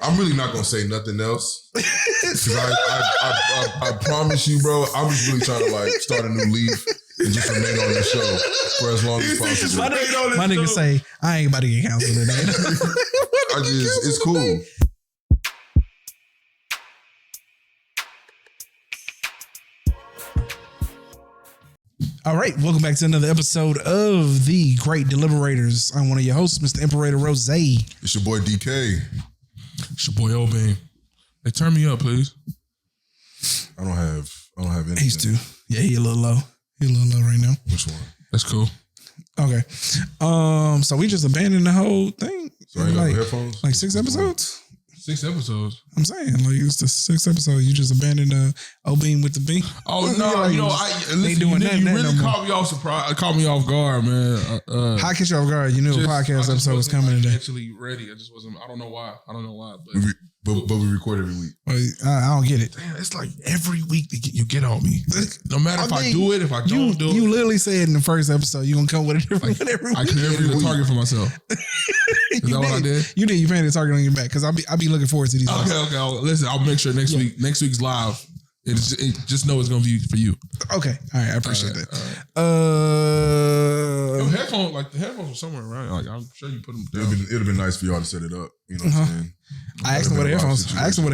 I'm really not gonna say nothing else because I promise you, bro. I'm just really trying to like start a new leaf and just remain on the show for as long as possible. My nigga say I ain't about to get canceled today. It's cool. All right, welcome back to another episode of The Great Deliberators. I'm one of your hosts, Mr. Imperator Rose. It's your boy DK. It's your boy Irvin. Hey, turn me up, please. I don't have anything. He's too. Yeah, he a little low. He a little low right now. Which one? That's cool. Okay. So we just abandoned the whole thing. So I ain't got no headphones? Like 6 episodes? 6 episodes. I'm saying, like, it's the 6th episode. You just abandoned O-Beam with the B. Oh, no, you really caught me off surprise. Caught me off guard, man. How catch you off guard? You knew a podcast episode was coming today. Actually ready. I just wasn't. I don't know why. But we record every week. Well, I don't get it. Damn, it's like every week you get on me. No matter if I do it, if I don't do it. You literally said in the first episode you're gonna come with a different one every week. I created a target for myself. Is that what I did? You did. You painted a target on your back because I'll be looking forward to these. Okay. Listen, I'll make sure next week's live. Just know it's gonna be for you. Okay. All right. I appreciate that. Your headphones, like the headphones were somewhere, right? Like I'm sure you put them down. It'd have been nice for y'all to set it up. You know what I'm saying? I asked him what the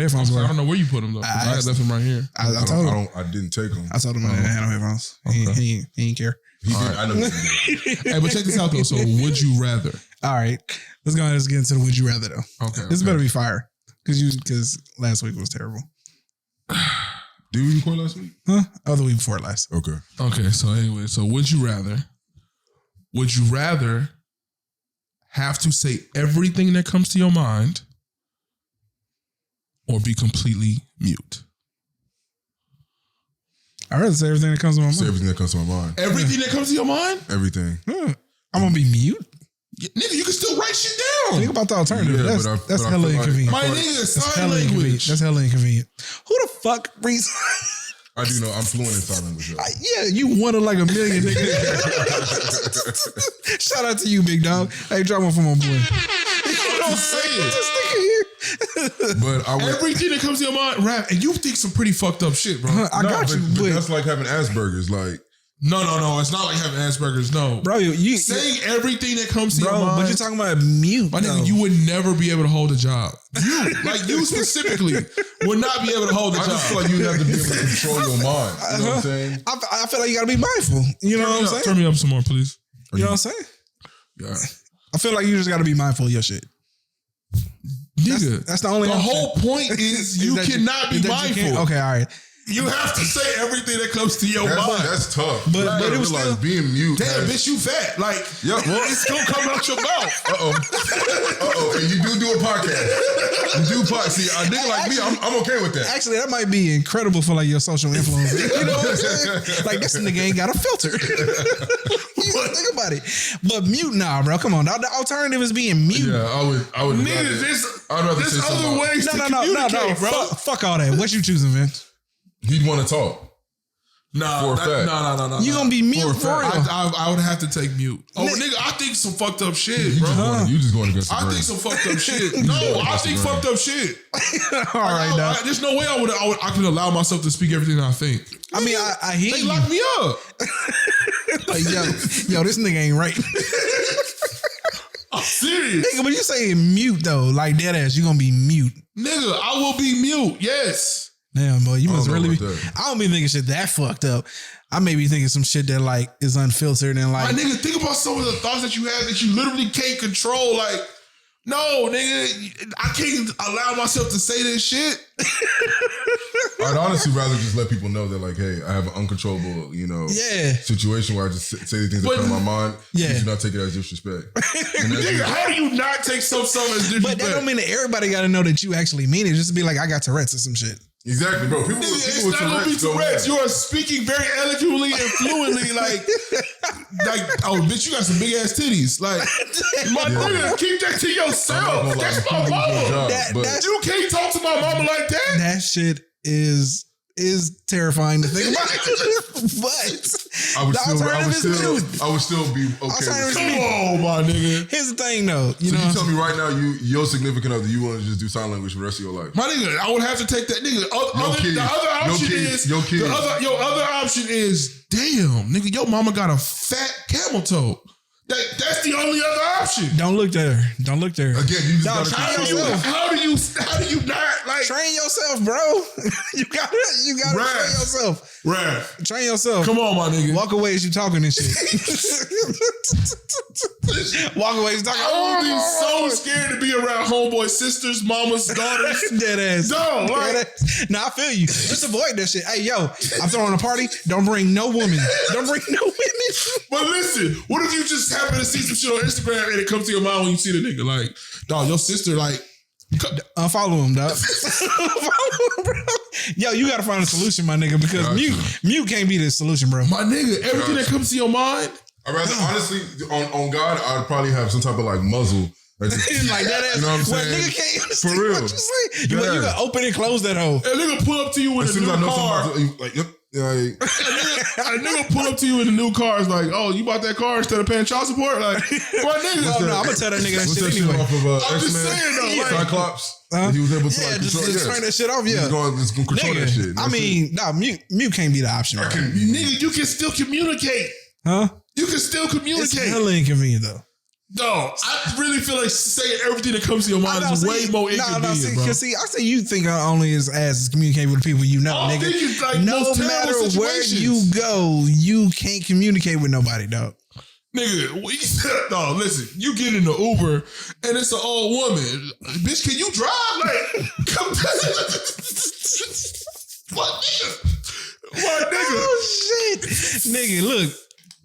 headphones were. I don't know where you put them though. I left them right here. I told him. I didn't take them. I told him I didn't have no headphones. Okay. He didn't care. He did. Right. I know. Hey, but check this out though. So, would you rather? All right, let's go ahead and get into the would you rather though. Okay. This better be fire because last week was terrible. Did we record last week? Huh? Oh, the week before last. Okay. Okay. So anyway, would you rather? Would you rather have to say everything that comes to your mind, or be completely mute? I'd rather say everything that comes to my mind. Say everything that comes to my mind. Everything that comes to your mind? Everything. I'm gonna be mute. Nigga, you can still write shit down. Think about the alternative. Yeah, that's hella inconvenient. My nigga, sign language. That's hella inconvenient. Who the fuck reads? I do know. I'm fluent in sign language. Yeah, you one of like a million niggas. Shout out to you, big dog. Hey, drop one for my boy. Don't say it. But everything that comes to your mind, rap, and you think some pretty fucked up shit, bro. I got you, but that's like having Asperger's. Like, no, it's not like having Asperger's. No, bro, you saying everything that comes to your mind. But you're talking about mute. My nigga, you would never be able to hold a job. You specifically would not be able to hold a job. I just feel like you have to be able to control your mind. You know what I'm saying? I feel like you gotta be mindful. You know what I'm saying? Turn me up some more, please. You know what I'm saying? Yeah. I feel like you just gotta be mindful of your shit. Nigga, that's the only. The whole point is you cannot be mindful. Okay, all right. You have to say everything that comes to your mind. That's tough. But it was still being mute. Damn, bitch, you fat. Like, it's gonna come out your mouth. And you do a podcast. You do podcast. See, a nigga like me, I'm okay with that. Actually, that might be incredible for like your social influence. You know what I'm saying? Like, this nigga ain't got a filter. Think about it. But mute now, bro. Come on. The alternative is being mute. Yeah, I would. Nigga, there's other ways to communicate, bro. Fuck all that. What you choosing, Vince? He'd want to talk. No. You gonna be mute for real? I would have to take mute. Oh, nigga, I think some fucked up shit, bro. You just going against the grain. I think some fucked up shit. No, I think fucked up shit. All right, now. There's no way I could allow myself to speak everything I think. I mean, I hear they you. locked me up. Like, yo, this nigga ain't right. I'm serious. Nigga, when you say mute though, like dead ass, you gonna be mute. Nigga, I will be mute. Yes. Damn, boy, you must really be. That. I don't be thinking shit that fucked up. I may be thinking some shit that like is unfiltered and like. My nigga, think about some of the thoughts that you have that you literally can't control. Like, no, nigga, I can't allow myself to say this shit. I'd honestly rather just let people know that, like, hey, I have an uncontrollable, situation where I just say the things that come to my mind. Yeah, you do not take it as disrespect. Nigga, how do you not take some as disrespect? But that don't mean that everybody got to know that you actually mean it. Just to be like, I got Tourette's or some shit. Exactly, bro. People it's not gonna be Tourette's. You are speaking very eloquently and fluently, like, oh, bitch, you got some big ass titties. Like, my nigga, keep that to yourself. That's my mama. You can't talk to my mama like that. That shit is is terrifying to think about. But I would still be okay. Come on, my nigga. Here's the thing, though. You tell me right now, your significant other, you want to just do sign language for the rest of your life? My nigga, I would have to take that nigga. The other option is, damn, nigga, your mama got a fat camel toe. That's the only other option. Don't look there. Don't look there. Again, you just gotta control yourself. How do you not like train yourself, bro? you gotta train yourself. Right. Train yourself. Come on, my nigga. Walk away as you talking and shit. Walk away as you talking. I would be so scared to be around homeboy sisters, mamas, daughters. Dead ass. No, like, nah, I feel you. Just avoid that shit. Hey, yo, I'm throwing a party. Don't bring no women. Don't bring no women. But listen, what if you just happen to see some shit on Instagram and it comes to your mind when you see the nigga? Like, dog, your sister, like, unfollow him, dog. Unfollow him, bro. Yo, you gotta find a solution, my nigga, because mute can't be the solution, bro. My nigga, everything that comes to your mind. I'd rather, honestly, on God, I'd probably have some type of like muzzle. Like that ass. You know what I'm saying? Nigga can't understand For real. what you say. You gotta open and close that hole. A nigga pull up to you in a new car. Like, yep. Like, a nigga pull up to you in a new car. It's like, oh, you bought that car instead of paying child support? Like, what nigga? No, I'm gonna tell that nigga that shit anyway. Off of, I'm just X-Men, saying though, like, Cyclops. He was able to just turn that shit off. Yeah, he's going to control that shit. I mean, mute can't be the option. Right? Nigga, you can still communicate. Huh? You can still communicate. It's hella inconvenient though. No, I really feel like saying everything that comes to your mind is way more inconvenient, bro. I say you think only as communicating with people you know, nigga. Like no matter where you go, you can't communicate with nobody, dog. Nigga, no, listen, you get in the Uber and it's an old woman. Bitch, can you drive? Like, come what nigga? Oh shit. Nigga, look.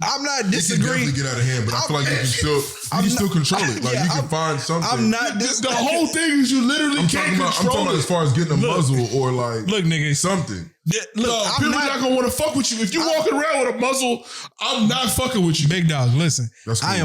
I'm not disagreeing. You can definitely get out of hand, but I feel like you can still control it. Like you can find something. I'm not. The whole thing is you literally can't control I'm talking about as far as getting a muzzle or like nigga, something. Look, people not gonna want to fuck with you if you walking around with a muzzle. I'm not fucking with you, big dog. Listen, cool. I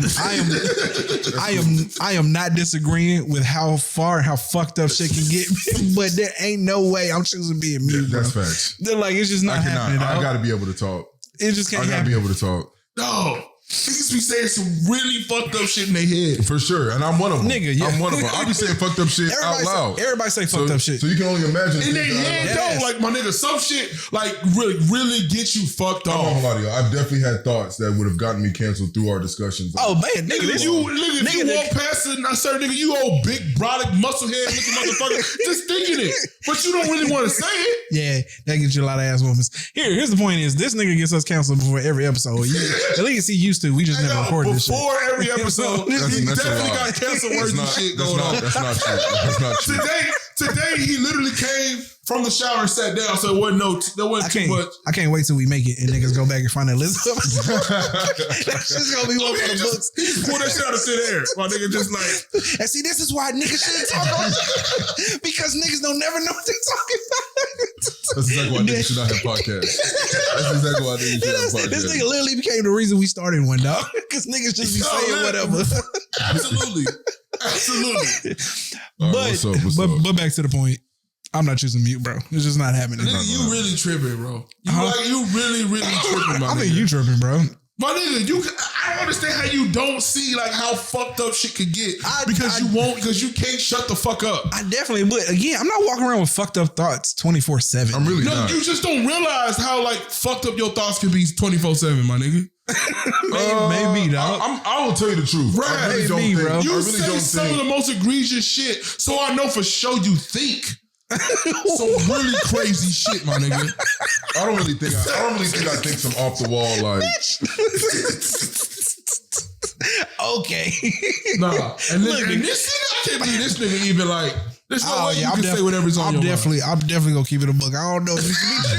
am not disagreeing with how fucked up shit can get, but there ain't no way I'm choosing being mute. That's facts. They're like it's just not happening. I gotta be able to talk. It just can't. I gotta be able to talk. No. Niggas be saying some really fucked up shit in their head. For sure. And I'm one of them. Nigga, yeah. I'm one of them. I be saying fucked up shit out loud. Everybody say fucked up shit. So you can only imagine. In their head, though, like, my nigga, some shit, like, really get you fucked up. I'm not gonna lie to you. I've definitely had thoughts that would have gotten me canceled through our discussions. Oh, man. Nigga, if you walk past it and I say, nigga, you old big, brolic, muscle head looking motherfucker, just thinking it. But you don't really want to say it. Yeah, that gets you a lot of ass women's. Here's the point is, this nigga gets us canceled before every episode. At least he used to. We just never recorded this shit. Before every episode, he definitely got cancer worthy shit going on. That's not true. That's not true. Today, he literally came from the shower and sat down, so there wasn't too much. I can't wait till we make it and niggas go back and find that list. That's just gonna be one of the books. He just pulled that shit out of thin air. My nigga just like. And see, this is why niggas shouldn't talk about it. Because niggas don't never know what they're talking about. That's exactly why niggas should not have podcasts. That's exactly why niggas should have podcasts. This nigga literally became the reason we started one, dog. Because niggas just be saying whatever. Absolutely. But back to the point. I'm not choosing mute, bro. It's just not happening. Nigga, you really tripping, bro. You really tripping, my nigga. I think you tripping, bro. My nigga, I don't understand how you don't see like how fucked up shit could get because you can't shut the fuck up. I definitely would. Again, I'm not walking around with fucked up thoughts 24/7. I'm really not. You just don't realize how like fucked up your thoughts can be 24/7, my nigga. Maybe, dog. I will tell you the truth. Right, I really don't think. Bro. You say some of the most egregious shit, so I know for sure you think. Some really crazy shit, my nigga. I don't really think I think some off the wall like. Okay. Nah. And this nigga, I can't believe this nigga even like. There's no way you can say whatever's on your mind. I'm definitely gonna keep it a book. I don't know if you should be.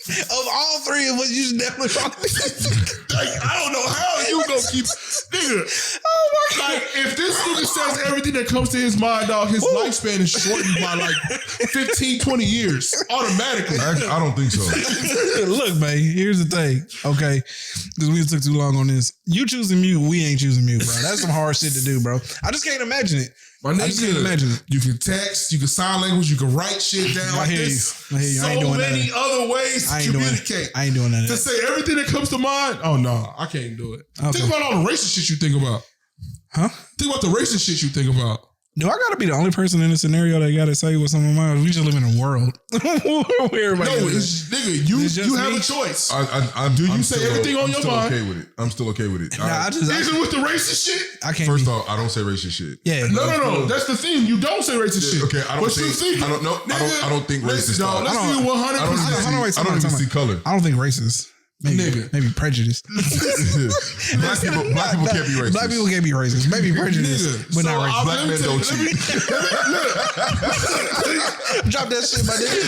Of all three of us, you should definitely probably. Like, I don't know how you gonna keep, nigga. Oh my God. Like, if this nigga says everything that comes to his mind, dog, his lifespan is shortened by like 15, 20 years automatically. I don't think so. Look, man, here's the thing, okay? Because we took too long on this. You choosing mute, we ain't choosing mute, bro. That's some hard shit to do, bro. I just can't imagine it. My I just can't nigga, imagine it. you can text, you can sign language, you can write shit down I like hear this. you. I hear you. I ain't So doing many that. other ways I to ain't doing communicate. I ain't doing that. To say everything that comes to mind. Oh no, I can't do it. Okay. Think about all the racist shit you think about. Huh? Think about the racist shit you think about. Do I gotta be the only person in the scenario that gotta say what's on my mind? We just live in a world where everybody. No, does that. nigga, you It's just have me. a choice. Do you say everything on your mind? Okay with it. I'm still okay with it. Nah, I Even with the racist shit. I can't. First be, off, I don't say racist shit. yeah. No. That's the thing. You don't say racist shit. Okay, I don't What you think. I don't know. I don't think racist. No, let's I don't- be 100%. I don't even see, I don't even see color. I don't think racist. Maybe, Nigga. maybe prejudice. Black people can't be racist. Black people can't be racist. Maybe prejudice, Nigga. but So not racist. Black men don't cheat. Drop that shit, my nigga.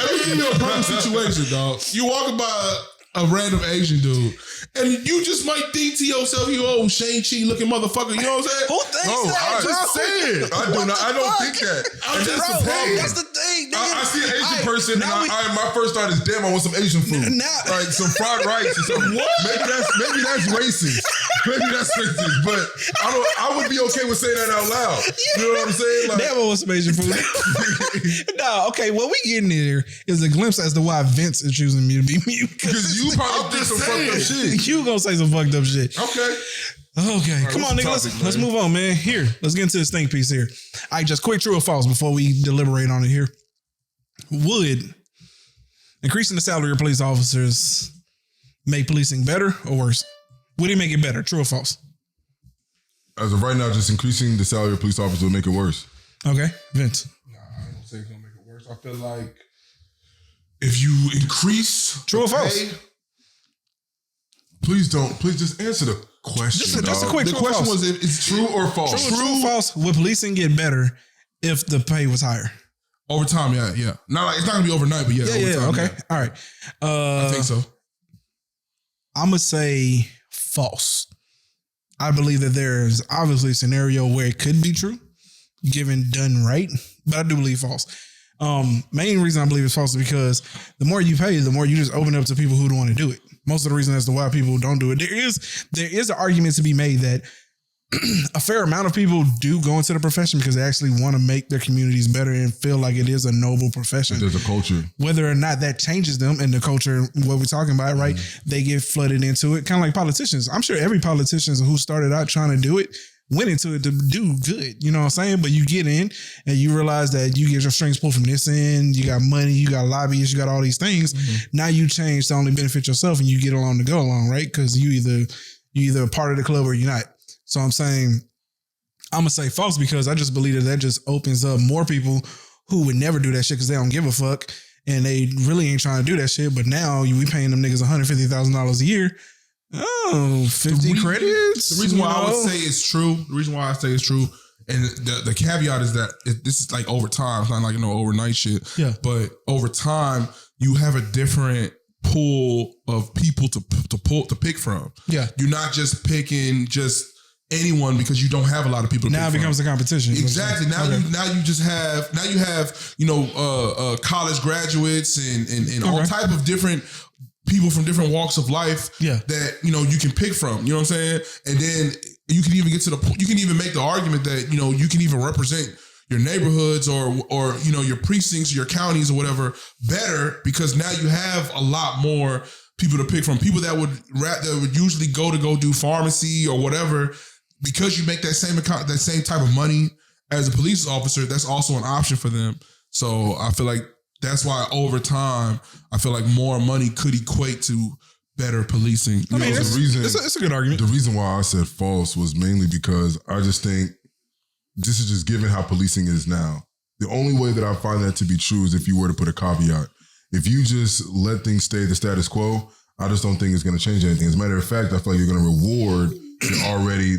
Let me give you a prime situation, dog. You walking by a random Asian dude, and you just might think to yourself, you old Shang-Chi looking motherfucker. You know what I'm saying? Who thinks No, that, I bro? just saying. I do not. I don't think that. I'm And just that's the problem. That's the thing. Nigga. I see an Asian Aight, person, and now we- my first thought is, damn, I want some Asian food, Now- like some fried rice or something. What? Maybe that's racist. Maybe that's racist, but I would be okay with saying that out loud. You know what I'm saying? Like, Damn, I want some Asian food. No, okay. What we getting here is a glimpse as to why Vince is choosing me to be mute. because you probably did some fucked up shit. You gonna say some fucked up shit. Okay. Okay, right, come on, what's the nigga. topic, Let's man? move on, man. Here, let's get into this think piece here. All right, just quick true or false before we deliberate on it here. Would increasing the salary of police officers make policing better or worse? Would it make it better? True or false? As of right now, just increasing the salary of police officers will make it worse. Okay, Vince. I don't say it's gonna make it worse. I feel like if you increase True or the false? pay- Please just answer the question. Just a dog. quick the true or question false. was if it's True or false? True or false? Would policing get better if the pay was higher? over time. Yeah. Not like it's not gonna be overnight, but yeah. over time, Okay, yeah. all right. I think so. I'm gonna say false. I believe that there's obviously a scenario where it could be true, given done right, but I do believe false. Main reason I believe it's false is because the more you pay, the more you just open up to people who don't want to do it. Most of the reason as to why people don't do it, there is an argument to be made that a fair amount of people do go into the profession because they actually want to make their communities better and feel like it is a noble profession. There's a culture. Whether or not that changes them in the culture, what we're talking about, right? They get flooded into it, kind of like politicians. I'm sure every politician who started out trying to do it went into it to do good. You know what I'm saying? But you get in and you realize that you get your strings pulled from this end. You got money, you got lobbyists, you got all these things. Now you change to only benefit yourself and you get along to go along, right? Because you either a part of the club or you're not. So I'm saying, I'm going to say false because I just believe that just opens up more people who would never do that shit because they don't give a fuck and they really ain't trying to do that shit. But now we paying them niggas $150,000 a year. Oh, 50 credits? The reason why I You would know? say it's true, and the caveat is that this is like over time. It's not like overnight shit. Yeah. But over time, you have a different pool of people to pick from. Yeah. You're not just picking just anyone because you don't have a lot of people to Now it pick becomes from. a competition. Exactly. Now Okay. you have college graduates and all Okay. type of different people from different walks of life Yeah. that you can pick from. You know what I'm saying? And then you can even you can even make the argument that you can even represent your neighborhoods or your precincts, your counties or whatever better because now you have a lot more people to pick from. People that would usually go do pharmacy or whatever. Because you make that same type of money as a police officer, that's also an option for them. So I feel like that's why over time, I feel like more money could equate to better policing. I mean, the it's, reason- it's a good argument. The reason why I said false was mainly because I just think this is just given how policing is now. The only way that I find that to be true is if you were to put a caveat. If you just let things stay the status quo, I just don't think it's going to change anything. As a matter of fact, I feel like you're going to reward the already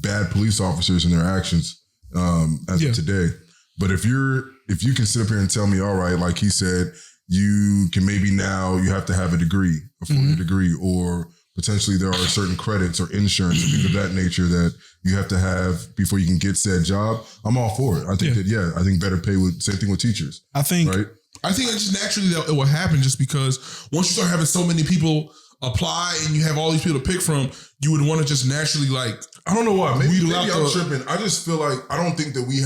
bad police officers and their actions as of today. But if you can sit up here and tell me, all right, like he said, you can maybe now you have to have a degree, a 4-year degree, or potentially there are certain credits or insurance and things of that nature that you have to have before you can get said job. I'm all for it. I think I think better pay same thing with teachers. I think right? I think it's just naturally that it will happen just because once you start having so many people apply and you have all these people to pick from, you would want to just naturally like, I don't know why. Maybe I'm the, tripping. I just feel like I don't think that we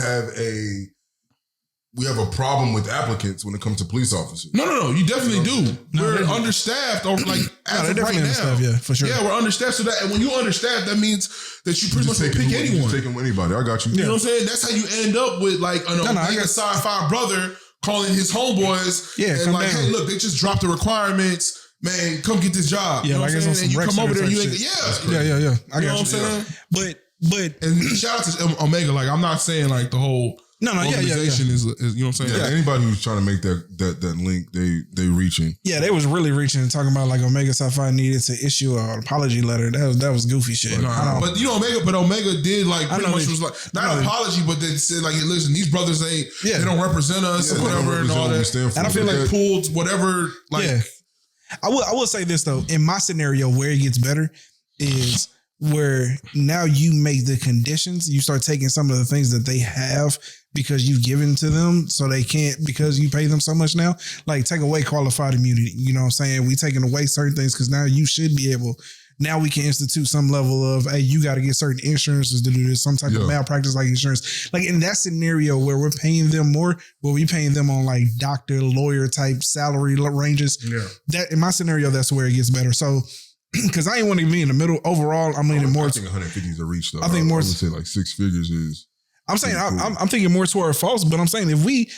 have a problem with applicants when it comes to police officers. No. You definitely do. We're understaffed, or like as of right now. Yeah, for sure. Yeah, we're understaffed. So that, and when you're understaffed, that means that you pretty much pick anyone. Taking anybody. I got you. You know what I'm saying? That's how you end up with like an sci-fi brother calling his homeboys. Yeah, and like, hey, look, they just dropped the requirements. Man, come get this job. Yeah, you know like what I'm saying? And you come over there, you ain't. Yeah. I got you know what I'm saying? But and shout out to Omega. Like, I'm not saying like the whole. Organization is, you know what I'm saying? Yeah, anybody who's trying to make that link, they reaching. Yeah, they was really reaching and talking about like Omega Sci-Fi needed to issue an apology letter. That was goofy shit. But you know, Omega did like pretty much was like not an apology, but they said like, hey, listen, these brothers they don't represent us or whatever and all that. And I feel like pulled whatever. Like, I will say this though. In my scenario, where it gets better is where now you make the conditions. You start taking some of the things that they have because you've given to them, so they can't, because you pay them so much now, like take away qualified immunity. You know what I'm saying? We taking away certain things because now you should be able, now we can institute some level of, hey, you got to get certain insurances to do this, some type of malpractice like insurance. Like in that scenario where we're paying them more, where we paying them on like doctor, lawyer type salary ranges. Yeah. That in my scenario, that's where it gets better. So, because I ain't want to be in the middle. Overall, I'm leaning more. I think 150 is a reach though. I think more. I would say like 6 figures is. I'm saying cool. I'm thinking more toward false, but I'm saying if we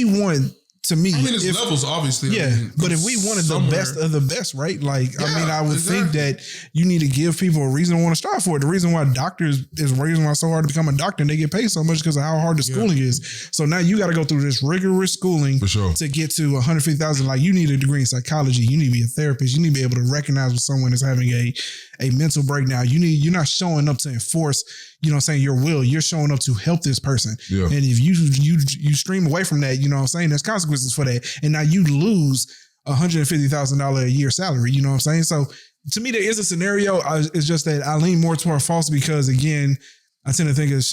want, to me, I mean, it's levels obviously. Yeah, but if we wanted the best of the best, right? Like, I mean, I would think that you need to give people a reason to want to strive for it. The reason why doctors is the reason why it's so hard to become a doctor and they get paid so much because of how hard the schooling is. So now you got to go through this rigorous schooling to get to 150,000. Like, you need a degree in psychology. You need to be a therapist. You need to be able to recognize when someone is having a mental breakdown. You're not showing up to enforce, you know what I'm saying, your will. You're showing up to help this person. Yeah. And if you stream away from that, you know what I'm saying, there's consequences for that. And now you lose $150,000 a year salary. You know what I'm saying? So to me, there is a scenario. It's just that I lean more toward false because, again, I tend to think of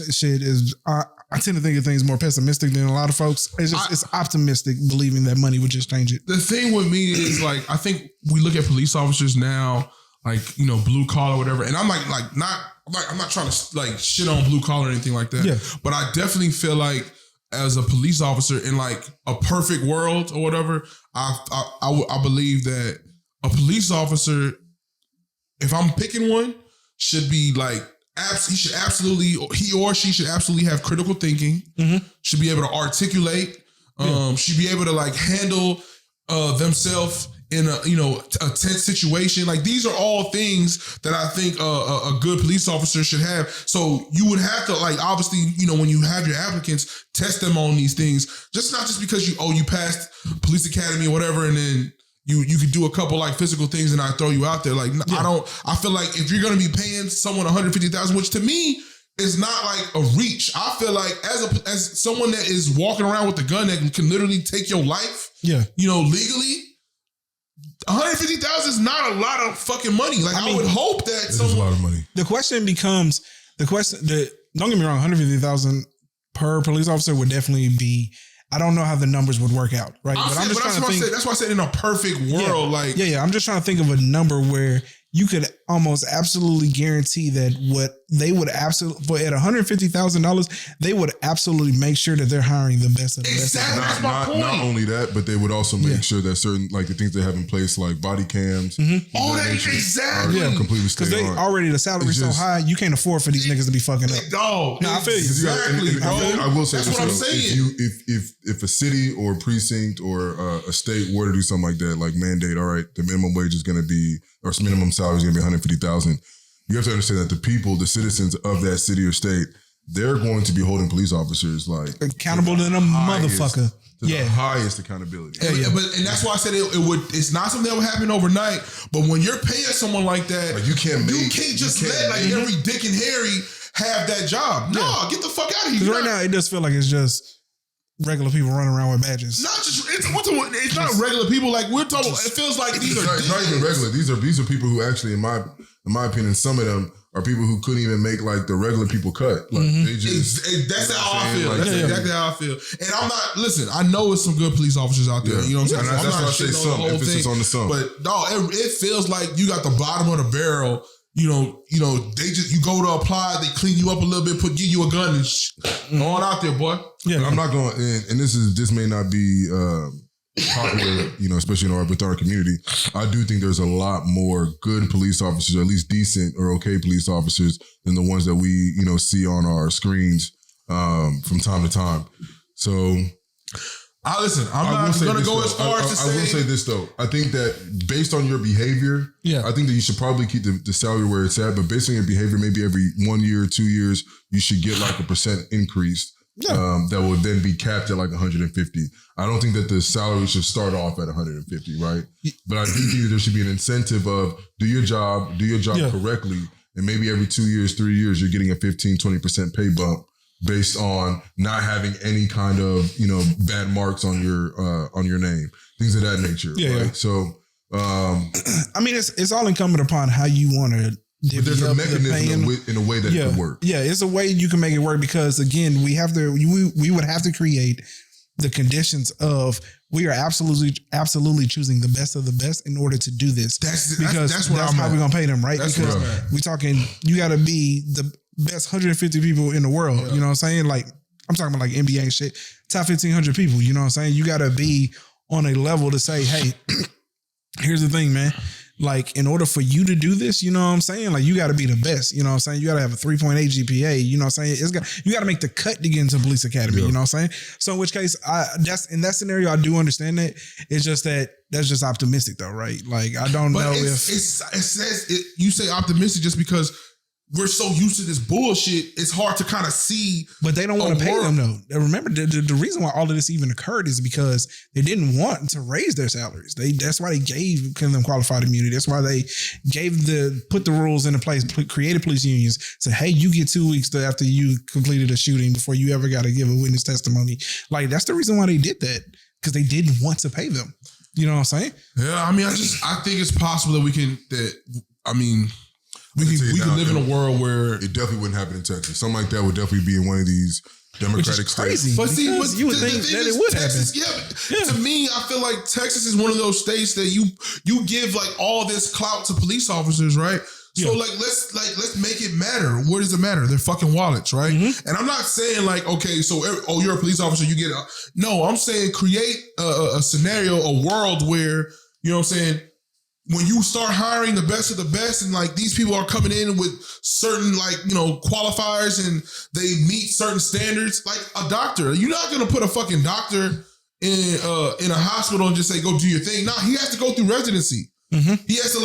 I tend to think of things more pessimistic than a lot of folks. It's optimistic, believing that money would just change it. The thing with me is, like, I think we look at police officers now, like, you know, blue collar, whatever. And I'm I'm not trying to like shit on blue collar or anything like that. Yeah. But I definitely feel like as a police officer in like a perfect world or whatever, I believe that a police officer, if I'm picking one, should be like, he or she should absolutely have critical thinking, should be able to articulate, should be able to like handle themselves in a tense situation. Like, these are all things that I think a good police officer should have. So you would have to, like, obviously, you know, when you have your applicants, test them on these things. Just not just because you passed police academy or whatever, and then you could do a couple like physical things and I throw you out there. Like, I feel like if you're going to be paying someone $150,000, which to me is not like a reach. I feel like as someone that is walking around with a gun that can literally take your life, you know, legally, $150,000 is not a lot of fucking money. Like, I would hope that it's a lot of money. The question becomes don't get me wrong, $150,000 per police officer would definitely be. I don't know how the numbers would work out, right? That's why I said in a perfect world, I'm just trying to think of a number where you could almost absolutely guarantee that what they would absolutely, at $150,000, they would absolutely make sure that they're hiring the best of the best. Exactly. That's my point. Not only that, but they would also make sure that certain, like the things they have in place, like body cams, all that exactly, completely stay because they on. already the salary's so high, you can't afford for these niggas to be fucking up. Dog, I feel you. Exactly, bro. I will say that's this, what I'm saying. If a city or a precinct or a state were to do something like that, like mandate, all right, the minimum wage is going to be, or minimum salary is going to be $150,000. You have to understand that the citizens of that city or state, they're going to be holding police officers like accountable to them motherfucker. The highest accountability. And that's why I said it's not something that would happen overnight. But when you're paying someone like that, like you can't just let like every Dick and Harry have that job. No, get the fuck out of here. Because right now it does feel like it's just regular people running around with badges. Not just it's not regular people. Like we're talking. It feels like these are. It's not even regular. These are people who actually, in my opinion, some of them are people who couldn't even make like the regular people cut. Like they just. That's how I feel. Like, That's exactly how I feel. And I'm not. Listen, I know it's some good police officers out there. You know what I'm saying? That's why I say some. Emphasis on the some. But no, it feels like you got the bottom of the barrel. You know, they just you go to apply, they clean you up a little bit, give you a gun and on out there, boy. Yeah, I'm not going. And this may not be popular, especially with our community. I do think there's a lot more good police officers, or at least decent or okay police officers, than the ones that we see on our screens from time to time. So. Listen, I'm not going to go as far as to say. I will say this, though. I think that based on your behavior, I think that you should probably keep the salary where it's at. But based on your behavior, maybe every 1 year or 2 years, you should get like a % increase that will then be capped at like 150. I don't think that the salary should start off at 150, right? But I do think that there should be an incentive of do your job correctly. And maybe every 2 years, 3 years, you're getting a 15, 20% pay bump. Based on not having any kind of bad marks on your name, things of that nature. Right? So, I mean, it's all incumbent upon how you want to. But there's a mechanism in a way that it could work. Yeah, it's a way you can make it work because again, we would have to create the conditions of we are absolutely choosing the best of the best in order to do this. That's how we're gonna pay them, right? That's because we're talking, you got to be the best 150 people in the world. You know what I'm saying? Like I'm talking about like NBA and shit. Top 1,500 people. You know what I'm saying? You got to be on a level to say, hey, here's the thing, man. Like in order for you to do this, you know what I'm saying? Like you got to be the best. You know what I'm saying? You got to have a 3.8 GPA. You know what I'm saying? You got to make the cut to get into police academy. You know what I'm saying? So in which case, that's in that scenario, I do understand that. It's just that's just optimistic though, right? Like I don't know if you say optimistic just because we're so used to this bullshit, it's hard to kind of see. But they don't want to pay them though. Remember, the reason why all of this even occurred is because they didn't want to raise their salaries. That's why they gave them qualified immunity. That's why they put the rules into place, created police unions. So hey, you get 2 weeks after you completed a shooting before you ever got to give a witness testimony. Like that's the reason why they did that, because they didn't want to pay them. You know what I'm saying? Yeah, I mean, I think it's possible that we can live in a world where it definitely wouldn't happen in Texas. Something like that would definitely be in one of these Democratic states. But see, you would think that it would Texas, happen. To me, I feel like Texas is one of those states that you give like all this clout to police officers, right? So let's make it matter. What does it matter? Their fucking wallets, right? Mm-hmm. And I'm not saying like, okay, so you're a police officer, you get no. I'm saying create a scenario, a world where you know what I'm saying. When you start hiring the best of the best and like these people are coming in with certain qualifiers and they meet certain standards, like a doctor, you're not going to put a fucking doctor in a hospital and just say, go do your thing. Nah, he has to go through residency. Mm-hmm. He has to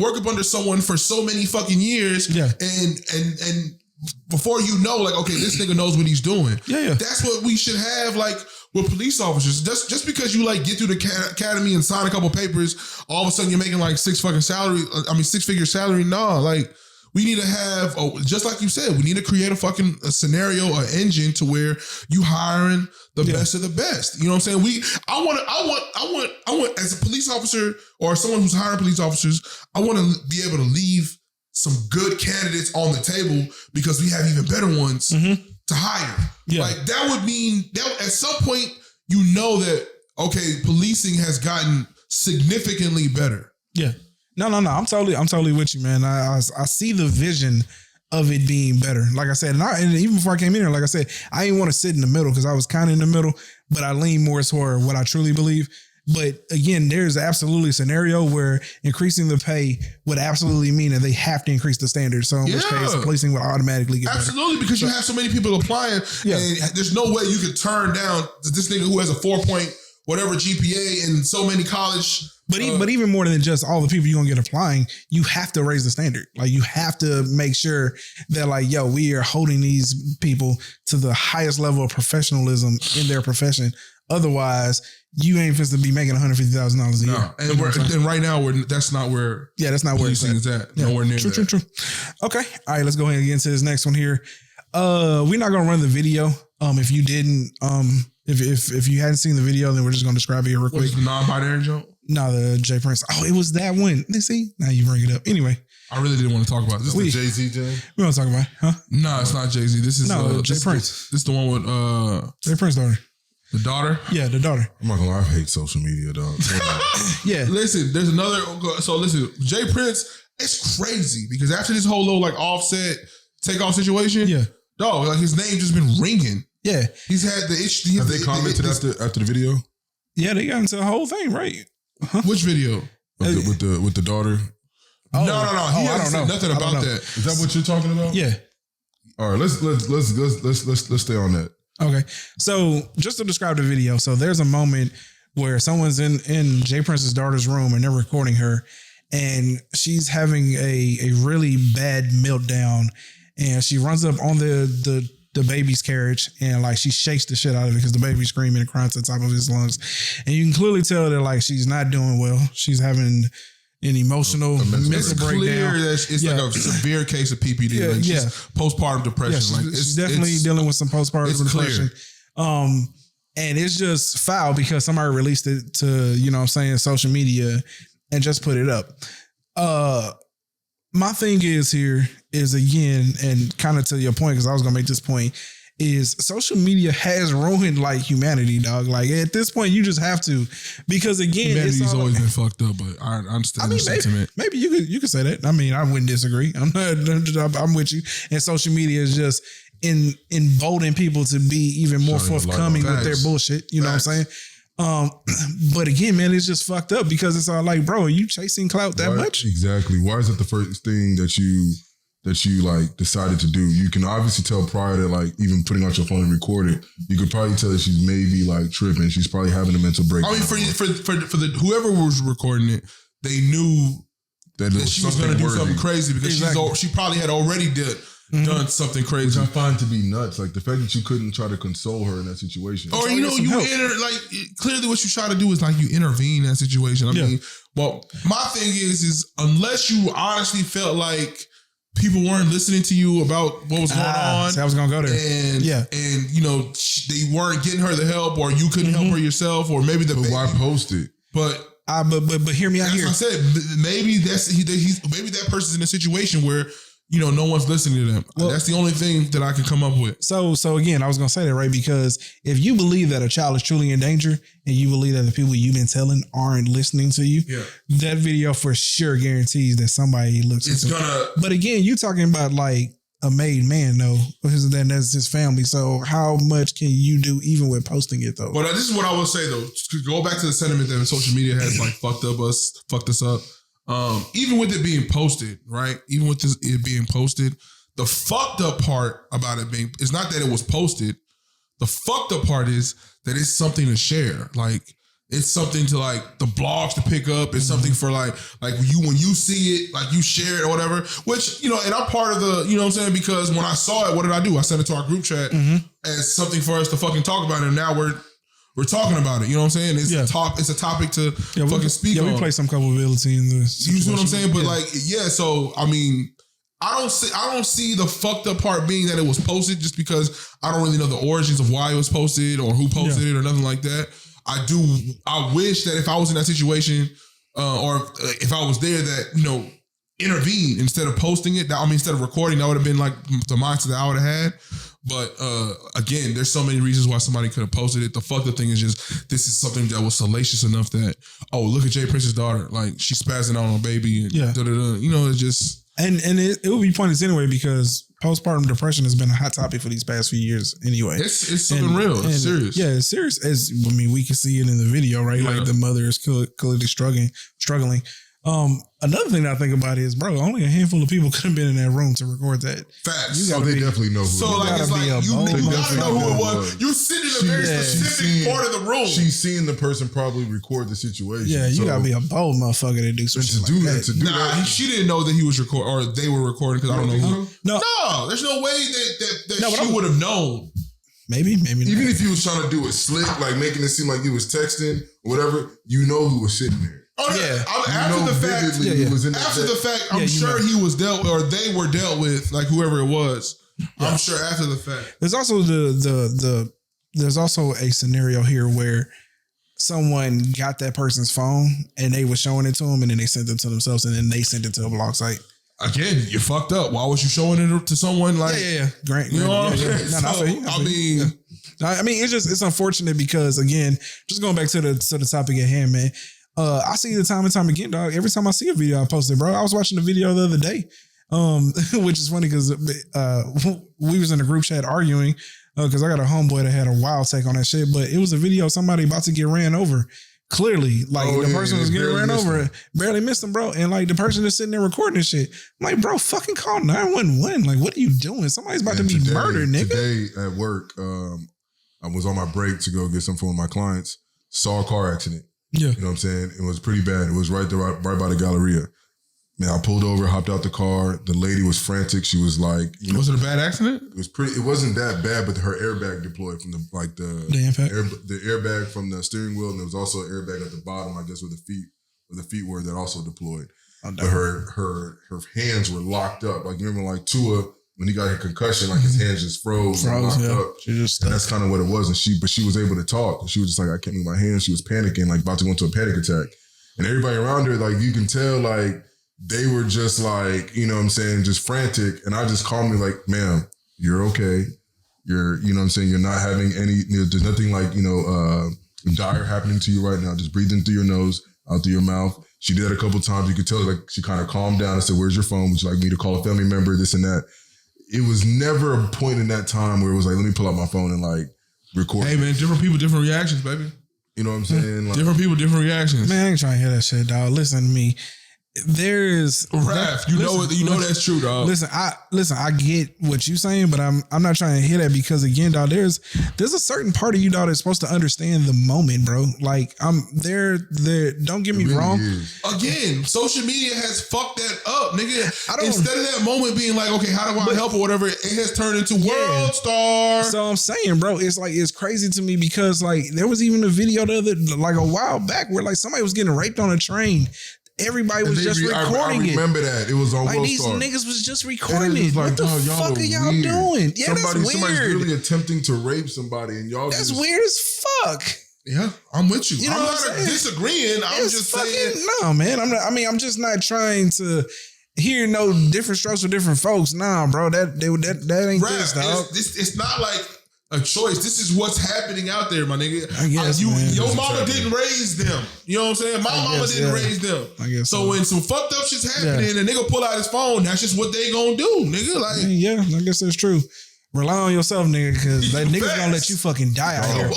work up under someone for so many fucking years. Yeah. And before you know, like, okay, this nigga knows what he's doing. Yeah. That's what we should have like with police officers. Just because you like get through the academy and sign a couple papers, all of a sudden you're making like six-figure salary. Nah, like we need to have, just like you said, we need to create a scenario, an engine to where you hiring the best of the best. You know what I'm saying? I want as a police officer or someone who's hiring police officers, I want to be able to leave some good candidates on the table because we have even better ones to hire. Yeah. Like that would mean that at some point, you know that, okay, policing has gotten significantly better. Yeah. No. I'm totally with you, man. I see the vision of it being better. Like I said, and even before I came in here, like I said, I didn't want to sit in the middle because I was kind of in the middle, but I lean more toward what I truly believe. But again, there's absolutely a scenario where increasing the pay would absolutely mean that they have to increase the standards. So in which case, policing would automatically get absolutely better. Because you have so many people applying, and there's no way you could turn down this nigga who has a 4-point whatever GPA and so many college. But even more than just all the people you're gonna get applying, you have to raise the standard. Like you have to make sure that like, yo, we are holding these people to the highest level of professionalism in their profession. Otherwise, you ain't supposed to be making $150,000 a year. And right now, that's not where. Yeah, that's not where it's at. Yeah. Nowhere near. True. Okay, all right. Let's go ahead and get into this next one here. We're not gonna run the video. If you didn't If you hadn't seen the video, then we're just gonna describe it here real quick. What's the non-binary joke? No, the J.Prince. Oh, it was that one. Let's see. Now you bring it up. Anyway, I really didn't want to talk about this. The Jay-Z jam? We don't talk about it, huh? No, it's not Jay-Z. This is J.Prince. This is the one with J.Prince daughter. The daughter? Yeah, the daughter. I'm not gonna lie, I hate social media, dog. Yeah. Listen, there's another. So listen, J.Prince, it's crazy because after this whole little like Offset takeoff situation, Yeah. dog, like his name just been ringing. Yeah. He's had the issue. Have they commented after the video? Yeah, they got into the whole thing, right? Which video? With the daughter? No. He I hasn't don't said know. nothing I don't about know. that. Is that what you're talking about? Yeah. All right, let's stay on that. Okay. So just to describe the video, so there's a moment where someone's in J.Prince's daughter's room and they're recording her, and she's having a really bad meltdown, and she runs up on the baby's carriage and like she shakes the shit out of it because the baby's screaming and crying to the top of his lungs, and you can clearly tell that like she's not doing well. She's having an emotional mental breakdown. Clear that it's like a severe case of PPD. Like she's postpartum depression. Yeah, she's definitely dealing with some postpartum depression. Clear. And it's just foul because somebody released it to, you know what I'm saying, social media and just put it up. My thing is again, and kind of to your point, because I was going to make this point, is social media has ruined like humanity, dog. Like at this point, you just have to, because again, humanity's always been fucked up, but I understand the sentiment. Maybe you could say that. I mean, I wouldn't disagree. I'm with you. And social media is just emboldening people to be even more forthcoming with their bullshit. You know what I'm saying? But again, man, it's just fucked up because it's all like, bro, are you chasing clout that much? Exactly. Why is it the first thing that you like decided to do? You can obviously tell prior to like even putting out your phone and record it. You could probably tell that she's maybe like tripping. She's probably having a mental breakdown. I mean, for the whoever was recording it, they knew that she was going to do something crazy because she probably had already done something crazy. Which I find to be nuts. Like the fact that you couldn't try to console her in that situation. Or clearly what you try to do is like you intervene in that situation. I mean, well, my thing is unless you honestly felt like people weren't listening to you about what was going on. So I was gonna go there, and you know they weren't getting her the help, or you couldn't help her yourself, or maybe why post it? But hear me out here. That's what I said. Maybe maybe that person's in a situation where you know no one's listening to them. Well, that's the only thing that I can come up with. So again, I was gonna say that, right? Because if you believe that a child is truly in danger, and you believe that the people you've been telling aren't listening to you, that video for sure guarantees that somebody looks. It's gonna. But again, you talking about like a made man though, because then that's his family. So how much can you do even with posting it though? But this is what I will say though. To go back to the sentiment that social media has like fucked us up. Even with it being posted, right? Even with it being posted, the fucked up part about it being is not that it was posted. The fucked up part is that it's something to share. Like it's something to like the blogs to pick up. It's something for like you when you see it, like you share it or whatever. Which you know, and I'm part of the you know what I'm saying because when I saw it, what did I do? I sent it to our group chat as something for us to fucking talk about, and now we're talking about it. You know what I'm saying? It's a topic to fucking speak on. Yeah, we play some culpability in this. You see what I'm saying? But so I mean, I don't see the fucked up part being that it was posted just because I don't really know the origins of why it was posted or who posted it or nothing like that. I wish that if I was in that situation or if I was there that, you know, intervene instead of posting it. Instead of recording, that would have been like the mindset that I would have had. But again, there's so many reasons why somebody could have posted it. The fucked up thing is just this is something that was salacious enough that look at J.Prince's daughter, like she's spazzing out on a baby, and you know, it's just and it would be pointless anyway because postpartum depression has been a hot topic for these past few years anyway. It's something real. It's serious. Yeah, it's serious. We can see it in the video, right? Yeah. Like the mother is clearly struggling. Another thing that I think about is, bro, only a handful of people could have been in that room to record that. Facts. They definitely know who so it was. Like, it's like, you gotta know who it was. You sit in a very specific part of the room. She's seen the person probably record the situation. Yeah, you gotta be a bold motherfucker to do something like that. She didn't know that he was recording, or they were recording, because I don't know who. No, there's no way that she would have known. Maybe not. Even if he was trying to do it slick, like making it seem like he was texting or whatever, you know who was sitting there. Oh yeah! After the fact, I'm sure he was dealt with, or they were dealt with, like whoever it was. I'm sure after the fact. There's also the there's also a scenario here where someone got that person's phone and they were showing it to them, and then they sent it to themselves, and then they sent it to a blog site. Again, you're fucked up. Why was you showing it to someone like? Yeah. Great. You know what I'm saying? I mean, it's unfortunate because, again, just going back to the topic at hand, man. I see it time and time again, dog. Every time I see a video, I post it, bro. I was watching the video the other day, which is funny because we was in a group chat arguing because I got a homeboy that had a wild take on that shit. But it was a video of somebody about to get ran over. Clearly, like the person was getting ran over, barely missed him, bro. And like the person is sitting there recording this shit. I'm like, bro, fucking call 911. Like, what are you doing? Somebody's about to be murdered, nigga. Today at work, I was on my break to go get some food with my clients. Saw a car accident. Yeah. You know what I'm saying? It was pretty bad. It was right there, right by the Galleria. Man, I pulled over, hopped out the car. The lady was frantic. She was like, was it a bad accident? It wasn't that bad, but her airbag deployed from the impact. The airbag from the steering wheel, and there was also an airbag at the bottom, I guess, where the feet were, that also deployed. Oh, but her hands were locked up. Like, you remember, like Tua, when he got a concussion, like his hands just froze and locked up. And that's kind of what it was. And she was able to talk. And she was just like, I can't move my hands. She was panicking, like about to go into a panic attack. And everybody around her, like, you can tell, like, they were just like, you know what I'm saying, just frantic. And I just calmly like, ma'am, you're okay. You're, you know what I'm saying, you're not having any, there's nothing like, dire happening to you right now. Just breathe in through your nose, out through your mouth. She did that a couple of times. You could tell, like, she kind of calmed down and said, where's your phone? Would you like me to call a family member, this and that? It was never a point in that time where it was like, let me pull out my phone and like record. Hey man, different people, different reactions, baby. You know what I'm saying? Like, different people, different reactions. Man, I ain't trying to hear that shit, dog. Listen to me. There's Raph, you know that's true, dog. Listen, I get what you saying, but I'm not trying to hear that because, again, dog, there's a certain part of you, dog, that's supposed to understand the moment, bro. Like, I'm there. Don't get me wrong. Again, social media has fucked that up, nigga. Instead of that moment being like, okay, how do I help or whatever, it has turned into world star. So I'm saying, bro, it's crazy to me because, like, there was even a video like a while back where like somebody was getting raped on a train. Everybody was just recording it. I remember that. It was on like these niggas was just recording it. Like, what the fuck are y'all doing? Yeah, that's weird. Somebody's really attempting to rape somebody, and y'all that's weird as fuck. Yeah, I'm with you. You know I'm not disagreeing. I'm just saying. No, man. I'm just not trying to hear no different strokes for different folks. Nah, bro. That ain't right, this, dog. It's not like a choice. This is what's happening out there, my nigga. I guess, your mama didn't raise them. You know what I'm saying? My mama didn't raise them. I guess so when some fucked up shit's happening, and a nigga pull out his phone, that's just what they gonna do, nigga. Like, yeah, I guess that's true. Rely on yourself, nigga, because that nigga's gonna let you fucking die out here.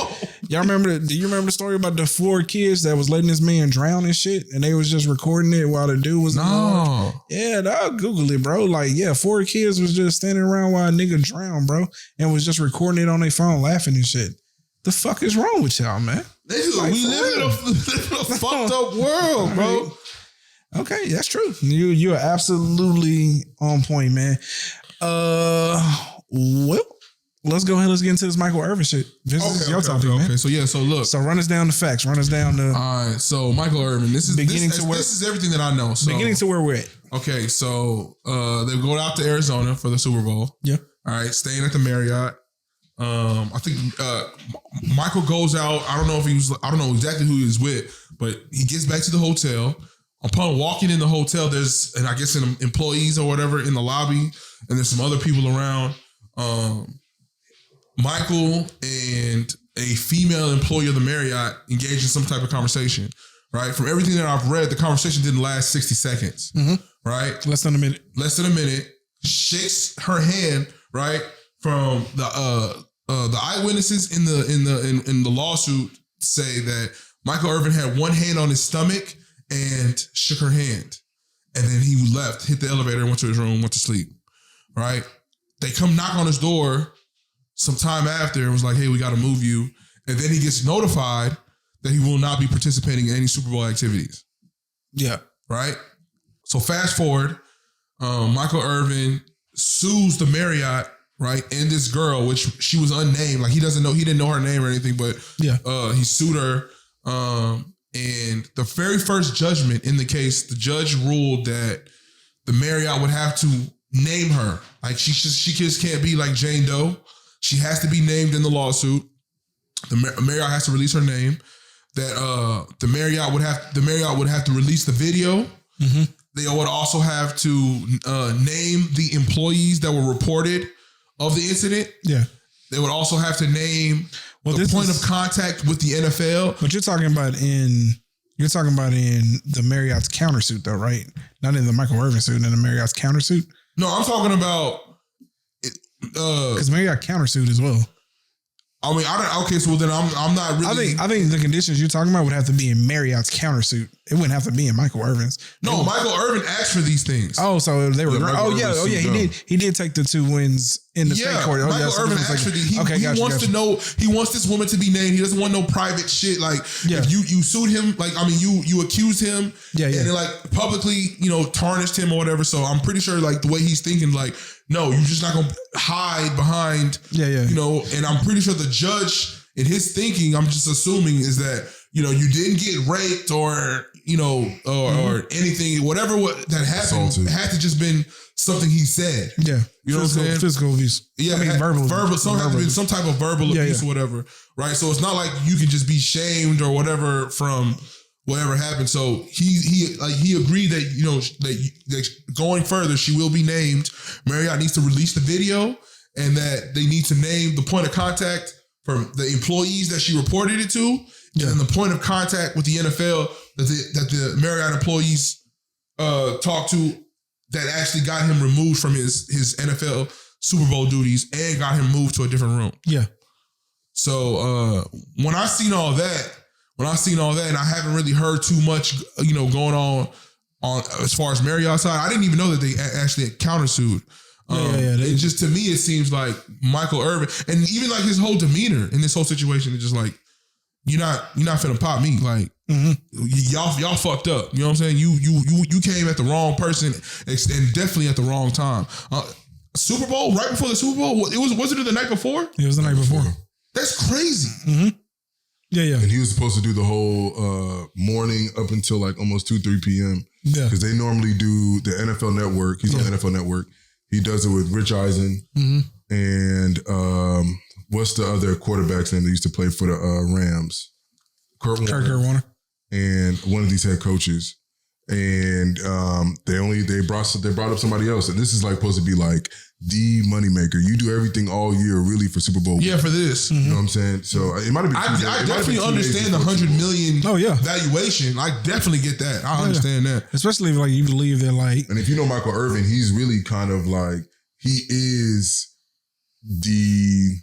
Y'all remember? Do you remember the story about the 4 kids that was letting this man drown and shit, and they was just recording it while the dude was no. Yeah, I'll Google it, bro. Like, yeah, 4 kids was just standing around while a nigga drowned, bro, and was just recording it on their phone, laughing and shit. The fuck is wrong with y'all, man? Like, we live in a fucked up world, bro. Okay, that's true. You are absolutely on point, man. Well, let's go ahead. Let's get into this Michael Irvin shit. This is your topic, man. Okay, so look. So run us down the facts. Run us down the. All right. So Michael Irvin. This is everything that I know. So, beginning to where we're at. Okay, so they go out to Arizona for the Super Bowl. Yeah. All right, staying at the Marriott. I think Michael goes out. I don't know exactly who he was with, but he gets back to the hotel. Upon walking in the hotel, there's, and I guess some employees or whatever in the lobby, and there's some other people around. Michael and a female employee of the Marriott engaged in some type of conversation, right? From everything that I've read, the conversation didn't last 60 seconds, right? Less than a minute. Shakes her hand, right? From the eyewitnesses in the lawsuit say that Michael Irvin had one hand on his stomach and shook her hand, and then he left, hit the elevator, and went to his room, went to sleep, right? They come knock on his door some time after and was like, hey, we got to move you. And then he gets notified that he will not be participating in any Super Bowl activities. Yeah. Right? So fast forward, Michael Irvin sues the Marriott, right? And this girl, which she was unnamed. Like, he didn't know her name or anything, but he sued her. And the very first judgment in the case, the judge ruled that the Marriott would have to name her. Like, she just can't be like Jane Doe. She has to be named in the lawsuit. The Marriott has to release her name. That the Marriott would have to release the video. Mm-hmm. They would also have to name the employees that were reported of the incident. Yeah. They would also have to name the point of contact with the NFL. But you're talking about in the Marriott's countersuit, though, right? Not in the Michael Irvin suit, in the Marriott's countersuit. No, I'm talking about because Marriott countersuit as well. I mean, so then I'm not really. I think the conditions you're talking about would have to be in Marriott's countersuit. It wouldn't have to be in Michael Irvin's. No, Michael Irvin asked for these things. Oh, so they were. Yeah, He did take the 2 wins in the state court. Oh, Michael Irvin actually. He wants to know. He wants this woman to be named. He doesn't want no private shit. Like if you sued him, like I mean you accused him. And then like publicly tarnished him or whatever. So I'm pretty sure like the way he's thinking like. No, you're just not gonna hide behind. And I'm pretty sure the judge in his thinking, I'm just assuming is that you didn't get raped or or anything, whatever that happened Assaulted. Had to just been something he said. Yeah, you know what I'm saying? Physical abuse. Yeah, verbal. Some type of verbal abuse or whatever, right? So it's not like you can just be shamed or whatever from. Whatever happened, so he agreed that that going further, she will be named. Marriott needs to release the video, and that they need to name the point of contact from the employees that she reported it to, and the point of contact with the NFL that the Marriott employees talked to that actually got him removed from his NFL Super Bowl duties and got him moved to a different room. Yeah. So when I seen all that. And I haven't really heard too much, going on as far as Marriott's side. I didn't even know that they actually had countersued. It just to me, it seems like Michael Irvin, and even like his whole demeanor in this whole situation is just like, you're not finna pop me. Like y'all fucked up. You know what I'm saying? You came at the wrong person and definitely at the wrong time. Super Bowl right before the Super Bowl. Was it the night before? It was the night before. That's crazy. Mm-hmm. Yeah. And he was supposed to do the whole morning up until like almost 2-3 p.m. Yeah. Because they normally do the NFL Network. He's on the NFL Network. He does it with Rich Eisen and what's the other quarterback's name that used to play for the Rams? Kurt Warner. And one of these head coaches. And they brought up somebody else. And this is like supposed to be like the moneymaker. You do everything all year really for Super Bowl. Yeah, for this. You know what I'm saying? So it might have been. I definitely understand the $100 million valuation. I definitely get that. I understand that. Especially if like you believe that like. And if you know Michael Irvin, he's really kind of like he is the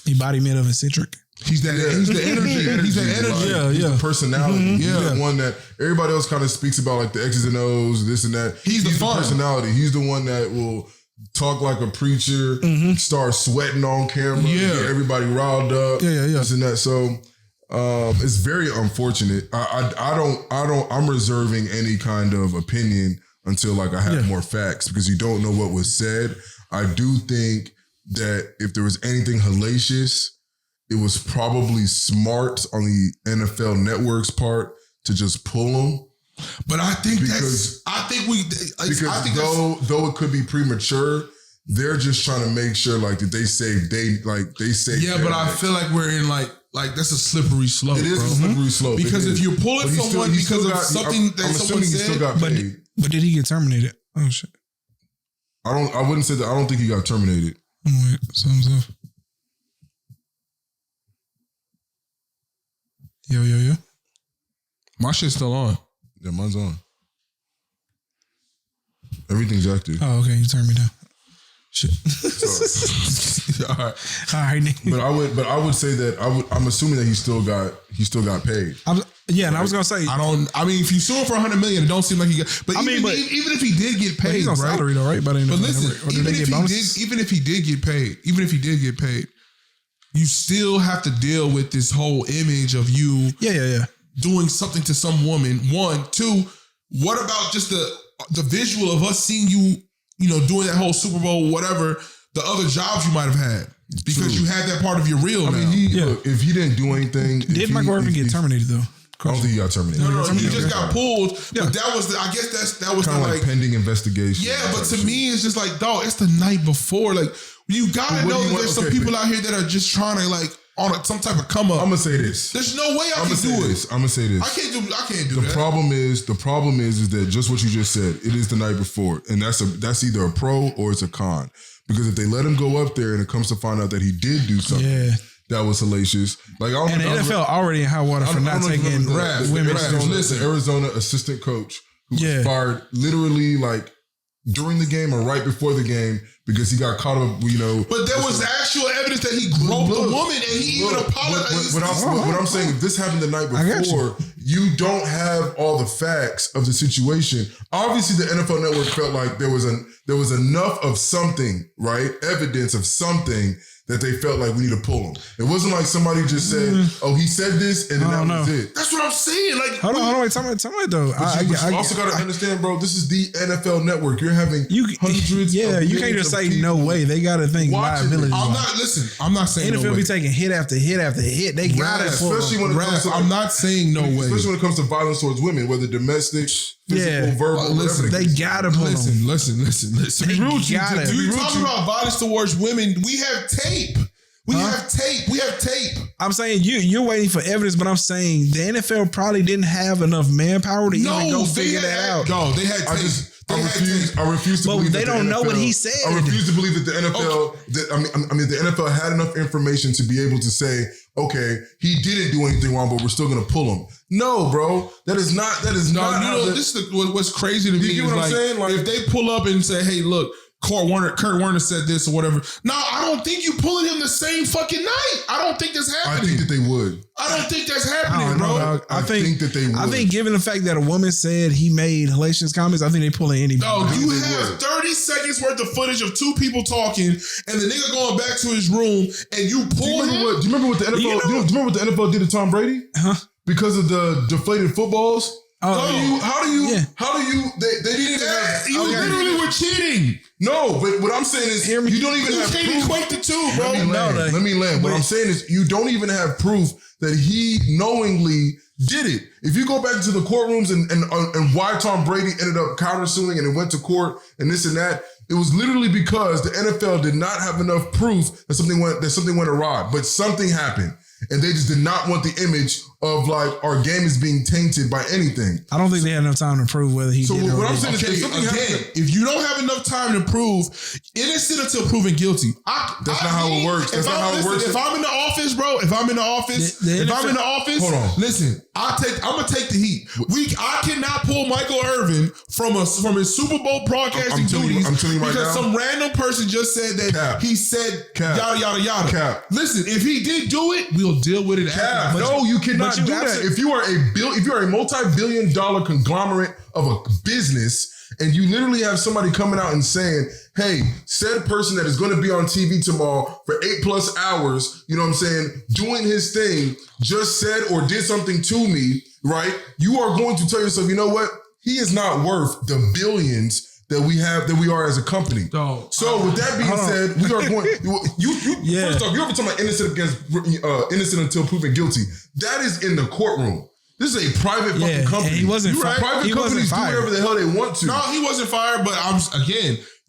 embodiment of eccentric. He's the energy. He's the energy. He's the personality. He's the one that everybody else kind of speaks about, like the X's and O's, this and that. He's the personality. He's the one that will talk like a preacher, start sweating on camera, get everybody riled up, this and that. So it's very unfortunate. I'm reserving any kind of opinion until like I have more facts because you don't know what was said. I do think that if there was anything hellacious, it was probably smart on the NFL Network's part to just pull them. But I think though it could be premature, they're just trying to make sure like that they save. Yeah, but I feel like we're in like that's a slippery slope. It is a slippery slope because if you're pulling someone because of something that someone said, still got paid. But did he get terminated? Oh shit! I wouldn't say that. I don't think he got terminated. Oh, wait, something's up. Yo. My shit's still on. Yeah, mine's on. Everything's active. Oh, okay. You turned me down. Shit. All right. But I would say that I'm assuming that he still got paid. And I was gonna say if you sue him for $100 million, it don't seem like he got. But even if he did get paid, he's on salary though, right? But listen, even if he did get paid, you still have to deal with this whole image of you doing something to some woman. 1, 2, what about just the visual of us seeing you, doing that whole Super Bowl, whatever, the other jobs you might have had. Because you had that part of your reel now. Look, if he didn't do anything... Did Michael Irvin get terminated though? I don't think he got terminated. No, he just got pulled. Yeah. But that was kind of like pending investigation. Yeah, but to me, it's just like, dog, it's the night before. Like, you gotta know that there's some people out here that are just trying to like on some type of come up. I'm gonna say this. There's no way I can do it. I'm gonna say this. I can't do the that. The problem is that just what you just said. It is the night before, and that's either a pro or it's a con. Because if they let him go up there and it comes to find out that he did do something that was salacious, like I don't and the NFL already in hot water for not taking women. Arizona assistant coach who was fired literally like during the game or right before the game because he got caught up, But there was actual evidence that he groped the woman and he even apologized. What I'm saying, if this happened the night before, you don't have all the facts of the situation. Obviously, the NFL Network felt like there was enough of something, right? Evidence of something that they felt like we need to pull him. It wasn't like somebody just said, "Oh, he said this," and then that was it. That's what I'm saying. Like, hold on, wait, tell me though. You also got to understand, bro. This is the NFL Network. You're having hundreds. Yeah, you can't just say no way. They got to think liability. I'm not saying NFL no way. be taking hit after hit after hit. They got it, especially when it comes to. I'm not saying no way. Especially when it comes to violence towards women, whether domestic, physical, verbal. Listen, they gotta pull them. Listen. You talking about violence towards women? We have tape. We have tape. I'm saying you're waiting for evidence, but I'm saying the NFL probably didn't have enough manpower to even go figure that out. No, they had tape. I refuse to believe they don't know what he said. I refuse to believe that the NFL. The NFL had enough information to be able to say, okay, he didn't do anything wrong, but we're still going to pull him. No, bro, that is not. This is what's crazy to me. You get what I'm saying? Like, if they pull up and say, hey, look, Kurt Warner said this or whatever. No, I don't think you pulling him the same fucking night. I don't think that's happening. I think that they would. I don't think that's happening, bro. I think that they would. I think given the fact that a woman said he made hellacious comments, I think they pulling anybody. No, you have 30 seconds worth of footage of two people talking and the nigga going back to his room and you pull him. Do you remember what the NFL? Do you remember what the NFL did to Tom Brady? Because of the deflated footballs. How do you? They didn't even have. You literally were cheating. No, but what I'm saying is, you don't even have proof. You can't equate the two, bro. Let me land. What I'm saying is, you don't even have proof that he knowingly did it. If you go back to the courtrooms and why Tom Brady ended up countersuing and it went to court and this and that, it was literally because the NFL did not have enough proof that something went awry, but something happened. And they just did not want the image of like our game is being tainted by anything. I don't think they had enough time to prove whether he did it or what I'm not. saying is, if you don't have enough time to prove innocent until proven guilty, that's not how it works. That's not how it works. If I'm in the office, bro, if I'm in the office, hold on. Listen, I'm gonna take the heat. I cannot pull Michael Irvin from his Super Bowl broadcasting duties because some random person just said that he said yada yada yada. Listen, if he did do it, we'll deal with it after. No, you cannot do that. If you are a multi-billion-dollar conglomerate of a business and you literally have somebody coming out and saying, hey, said person that is going to be on TV tomorrow for 8+ hours, you know what I'm saying, doing his thing, just said or did something to me, right? You are going to tell yourself, you know what? He is not worth the billions that we are as a company. So with that being said, we are going. First off, you ever talking about innocent until proven guilty? That is in the courtroom. This is a private fucking company. He wasn't fired. Private companies do whatever the hell they want to. No, he wasn't fired. But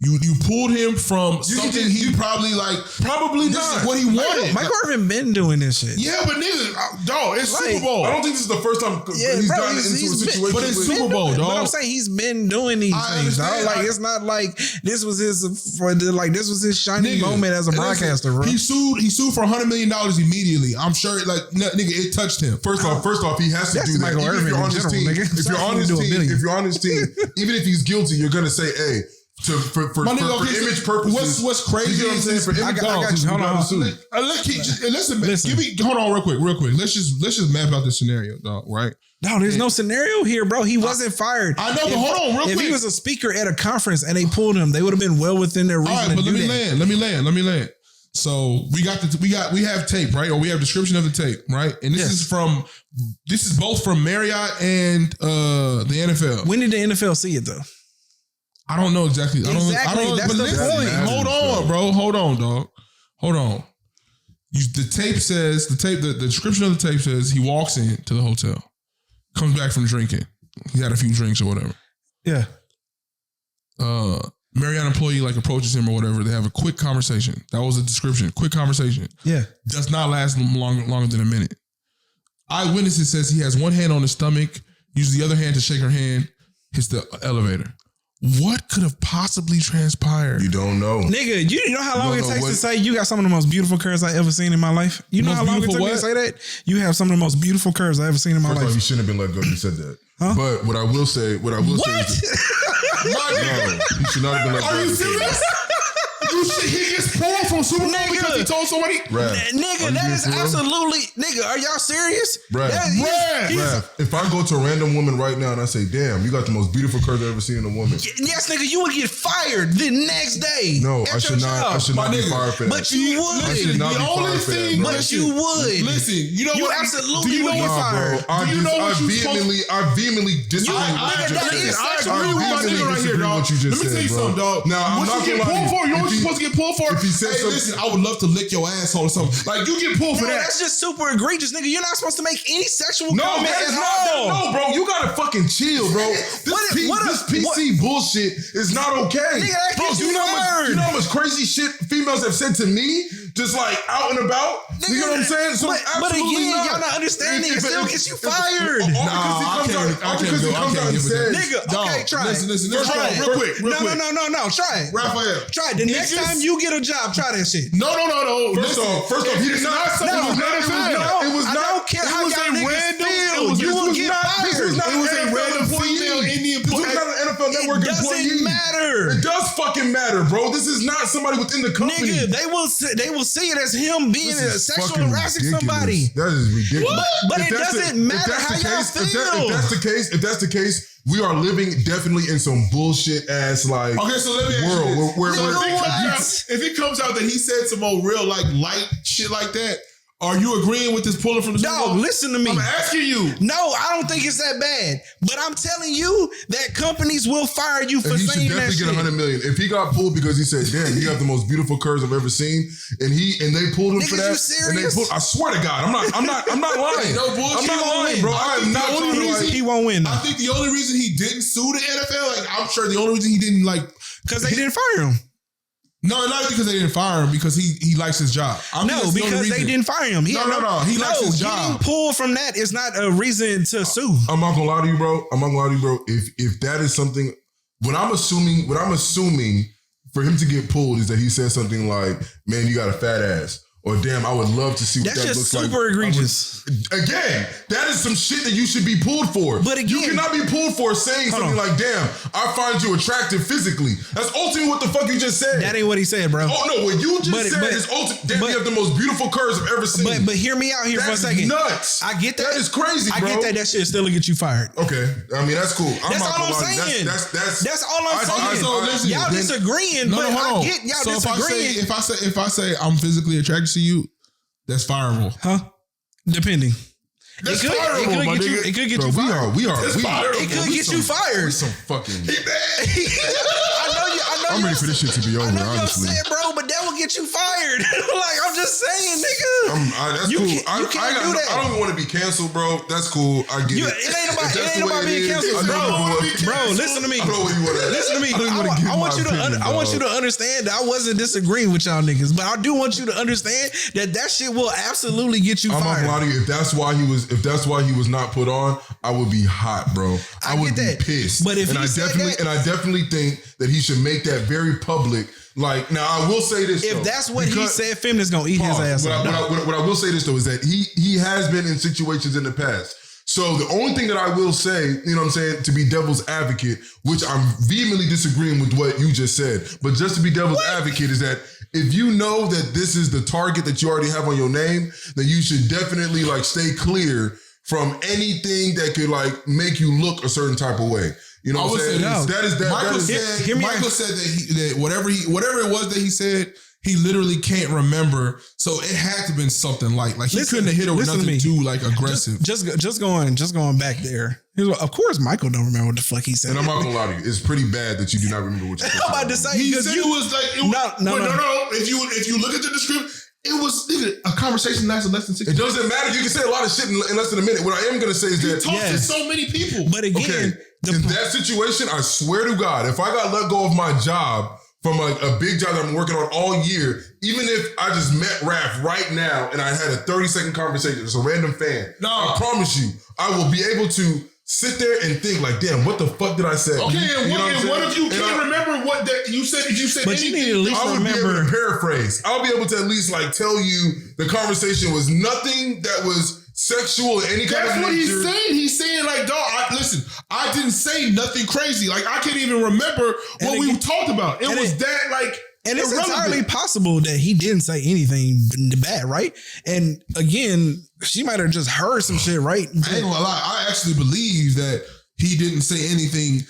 you pulled him from something he probably not what he wanted. Michael Irvin been doing this shit. Yeah, but nigga, dog, it's Super Bowl. I don't think this is the first time he's gotten into a situation. But it's Super Bowl, dog. But I'm saying he's been doing these things, dog. Like it's not like this was his shining moment as a broadcaster, bro. He sued for $100 million immediately. I'm sure, nigga, it touched him. First off, he has to do that. Michael Irvin in general, nigga. If you're on his team, even if he's guilty, you're gonna say, hey. For image purposes, what's crazy is for image purposes, hold on. Listen, hold on real quick. Let's just map out the scenario, dog. Right? No, there's no scenario here, bro. He wasn't fired. I know, but hold on, real quick. If he was a speaker at a conference and they pulled him, they would have been well within their reason. All right, but let me land. So we have tape, right? Or we have description of the tape, right? And this is both from Marriott and the NFL. When did the NFL see it though? I don't know exactly. I don't know. That's the point. Hold on, bro. Hold on, dog. Hold on. The tape says the description of the tape says he walks into the hotel, comes back from drinking. He had a few drinks or whatever. Yeah. Marriott employee like approaches him or whatever. They have a quick conversation. That was a description. Quick conversation. Yeah. Does not last longer than a minute. Eyewitnesses says he has one hand on his stomach, uses the other hand to shake her hand, hits the elevator. What could have possibly transpired? You don't know. Nigga, you know how long it takes to say you got some of the most beautiful curves I ever seen in my life? You know how long it took me to say that? You have some of the most beautiful curves I ever seen in my life. You shouldn't have been let go. You said that. Huh? But what I will say is what? no, you should not have been let go. Are you serious? He gets pulled from Super Bowl because he told somebody. Nigga, that is absolutely. Nigga, are y'all serious? If I go to a random woman right now and I say, "Damn, you got the most beautiful curves I've ever seen in a woman," yes, nigga, you would get fired the next day. No, I should not. I should not be fired for that. But you would. I should not be fired for that. But you would. Listen, you know you what? absolutely would get fired. I vehemently disagree. I agree with my nigga right here, dog. Let me tell you something, dog. Now, I'm not gonna lie. You know what you're supposed to get pulled for? If he said something, listen, I would love to lick your asshole or something. Like, you get pulled for that. That's just super egregious, nigga. You're not supposed to make any sexual comment at all. No, bro. You gotta fucking chill, bro. This PC bullshit is not okay. Nigga, bro, you know how much crazy shit females have said to me? Just like out and about. Nigga, you know what I'm saying? So but again, y'all not understanding. It still gets you fired. I can't. Nigga, okay, try it. Listen. Try it real quick. No. Try it. Raphael. Try it. The next time you get a job, try that shit. No. First off, he did not say it was not. I don't care how y'all niggas feel. You will get fired. It was a random female Indian employee. This was not an NFL Network employee. It doesn't matter. It does fucking matter, bro. This is not somebody within the company. Nigga, they will see it as him being sexual harassing somebody. That is ridiculous. But it doesn't matter how y'all feel. If that's the case, we are living definitely in some bullshit ass like okay. So let me ask world you where if it comes out that he said some old real like light shit like that. Are you agreeing with this pulling from the Super Bowl? No, listen to me. I'm asking you. No, I don't think it's that bad. But I'm telling you that companies will fire you for saying that shit. He should definitely get $100 million. If he got pulled because he said, "Damn, you have the most beautiful curves I've ever seen," and they pulled him for that. You serious? I swear to God, I'm not lying. No bullshit. I'm not lying, bro. I'm not trying to lie. He won't win. I think the only reason he didn't sue the NFL, like I'm sure the only reason he didn't because they didn't fire him. No, not because they didn't fire him, because he likes his job. Because they didn't fire him. He likes his job. Getting pulled from that is not a reason to sue. I'm not gonna lie to you, bro. If that is something, what I'm assuming for him to get pulled is that he said something like, "Man, you got a fat ass." Or damn, I would love to see what that looks like. That's just super egregious. Again, that is some shit that you should be pulled for. But again, you cannot be pulled for saying something like, "Damn, I find you attractive physically." That's ultimately what the fuck you just said. That ain't what he said, bro. Oh no, what you just said is ultimate. Damn, you have the most beautiful curves I've ever seen. But hear me out here for a second. Nuts. I get that. That is crazy, bro. I get that. That shit still get you fired. Okay, I mean that's cool. That's all I'm saying. That's all I'm saying. So listen, y'all disagreeing, but I get y'all disagreeing. If I say I'm physically attracted to you, that's fireable. Huh? Depending. That's fireable, my nigga. It could get you fired. It could get you fired. Some fucking. I know I'm ready for this shit to be over, honestly. Upset, bro, but that will get you fired. Like, I'm just saying, nigga. That's cool. You can't do that. I don't even want to be canceled, bro. That's cool. I get it. It ain't about being canceled, bro. Listen to me. Listen to me. I want you to understand that I wasn't disagreeing with y'all niggas, but I do want you to understand that shit will absolutely get you fired. I'm not gonna lie to you. If that's why he was not put on, I would be hot, bro. I would be pissed. But if I definitely think that he should make that very public. Like, now I will say this. If that's what he said, feminists gonna eat his ass. What I will say this though is that he has been in situations in the past. So the only thing that I will say, you know what I'm saying, to be devil's advocate, which I'm vehemently disagreeing with what you just said, but just to be devil's advocate is that if you know that this is the target that you already have on your name, then you should definitely like stay clear from anything that could like make you look a certain type of way. You know what I'm saying? Michael said that whatever it was that he said, he literally can't remember. So it had to have been something like he couldn't have hit her with nothing too like aggressive. Just going back there. Of course, Michael don't remember what the fuck he said. And I'm not gonna lie to you, it's pretty bad that you do not remember what you said. I'm about to say he said it was like no. If you look at the description. It was a conversation lasted less than 6 minutes. It doesn't matter. You can say a lot of shit in less than a minute. What I am going to say is that he talked to so many people. But again, In that situation, I swear to God, if I got let go of my job from a big job that I'm working on all year, even if I just met Raph right now and I had a 30-second conversation, it's a random fan, I promise you, I will be able to sit there and think like, damn, what the fuck did I say? Okay, and what if you can't remember what that you said? If you said but anything, you need to at least I would remember. be able to paraphrase. I'll be able to at least like tell you the conversation was nothing that was sexual in any kind of nature. That's what he's saying. He's saying like, dog, listen, I didn't say nothing crazy. Like, I can't even remember what we talked about. It was that like. And it's entirely possible that he didn't say anything bad, right? And again, she might have just heard some shit, right? I ain't gonna lie. I actually believe that he didn't say anything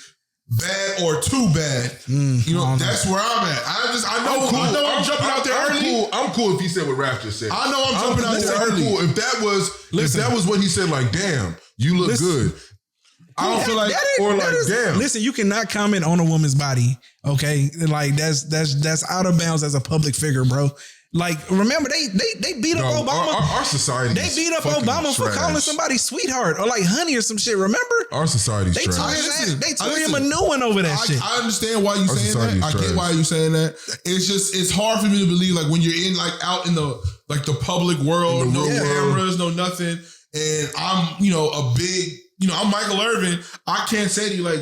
bad or too bad. You know, that's where I'm at. I know I'm jumping out there early. I'm cool if he said what Raph just said. I know I'm jumping out there early. Cool. If that was what he said, like, damn, you look good. I don't feel like, damn. Listen, you cannot comment on a woman's body, okay? Like that's out of bounds as a public figure, bro. Like, remember they beat up Obama. Our society. They beat up Obama for calling somebody sweetheart or like honey or some shit. Remember? Our society's they trash. They tore him a new one over that shit. I understand why you saying that. I get why you saying that. It's hard for me to believe like when you're in like out in the like the public world, no cameras, no nothing, and I'm a big. I'm Michael Irvin. I can't say to you like,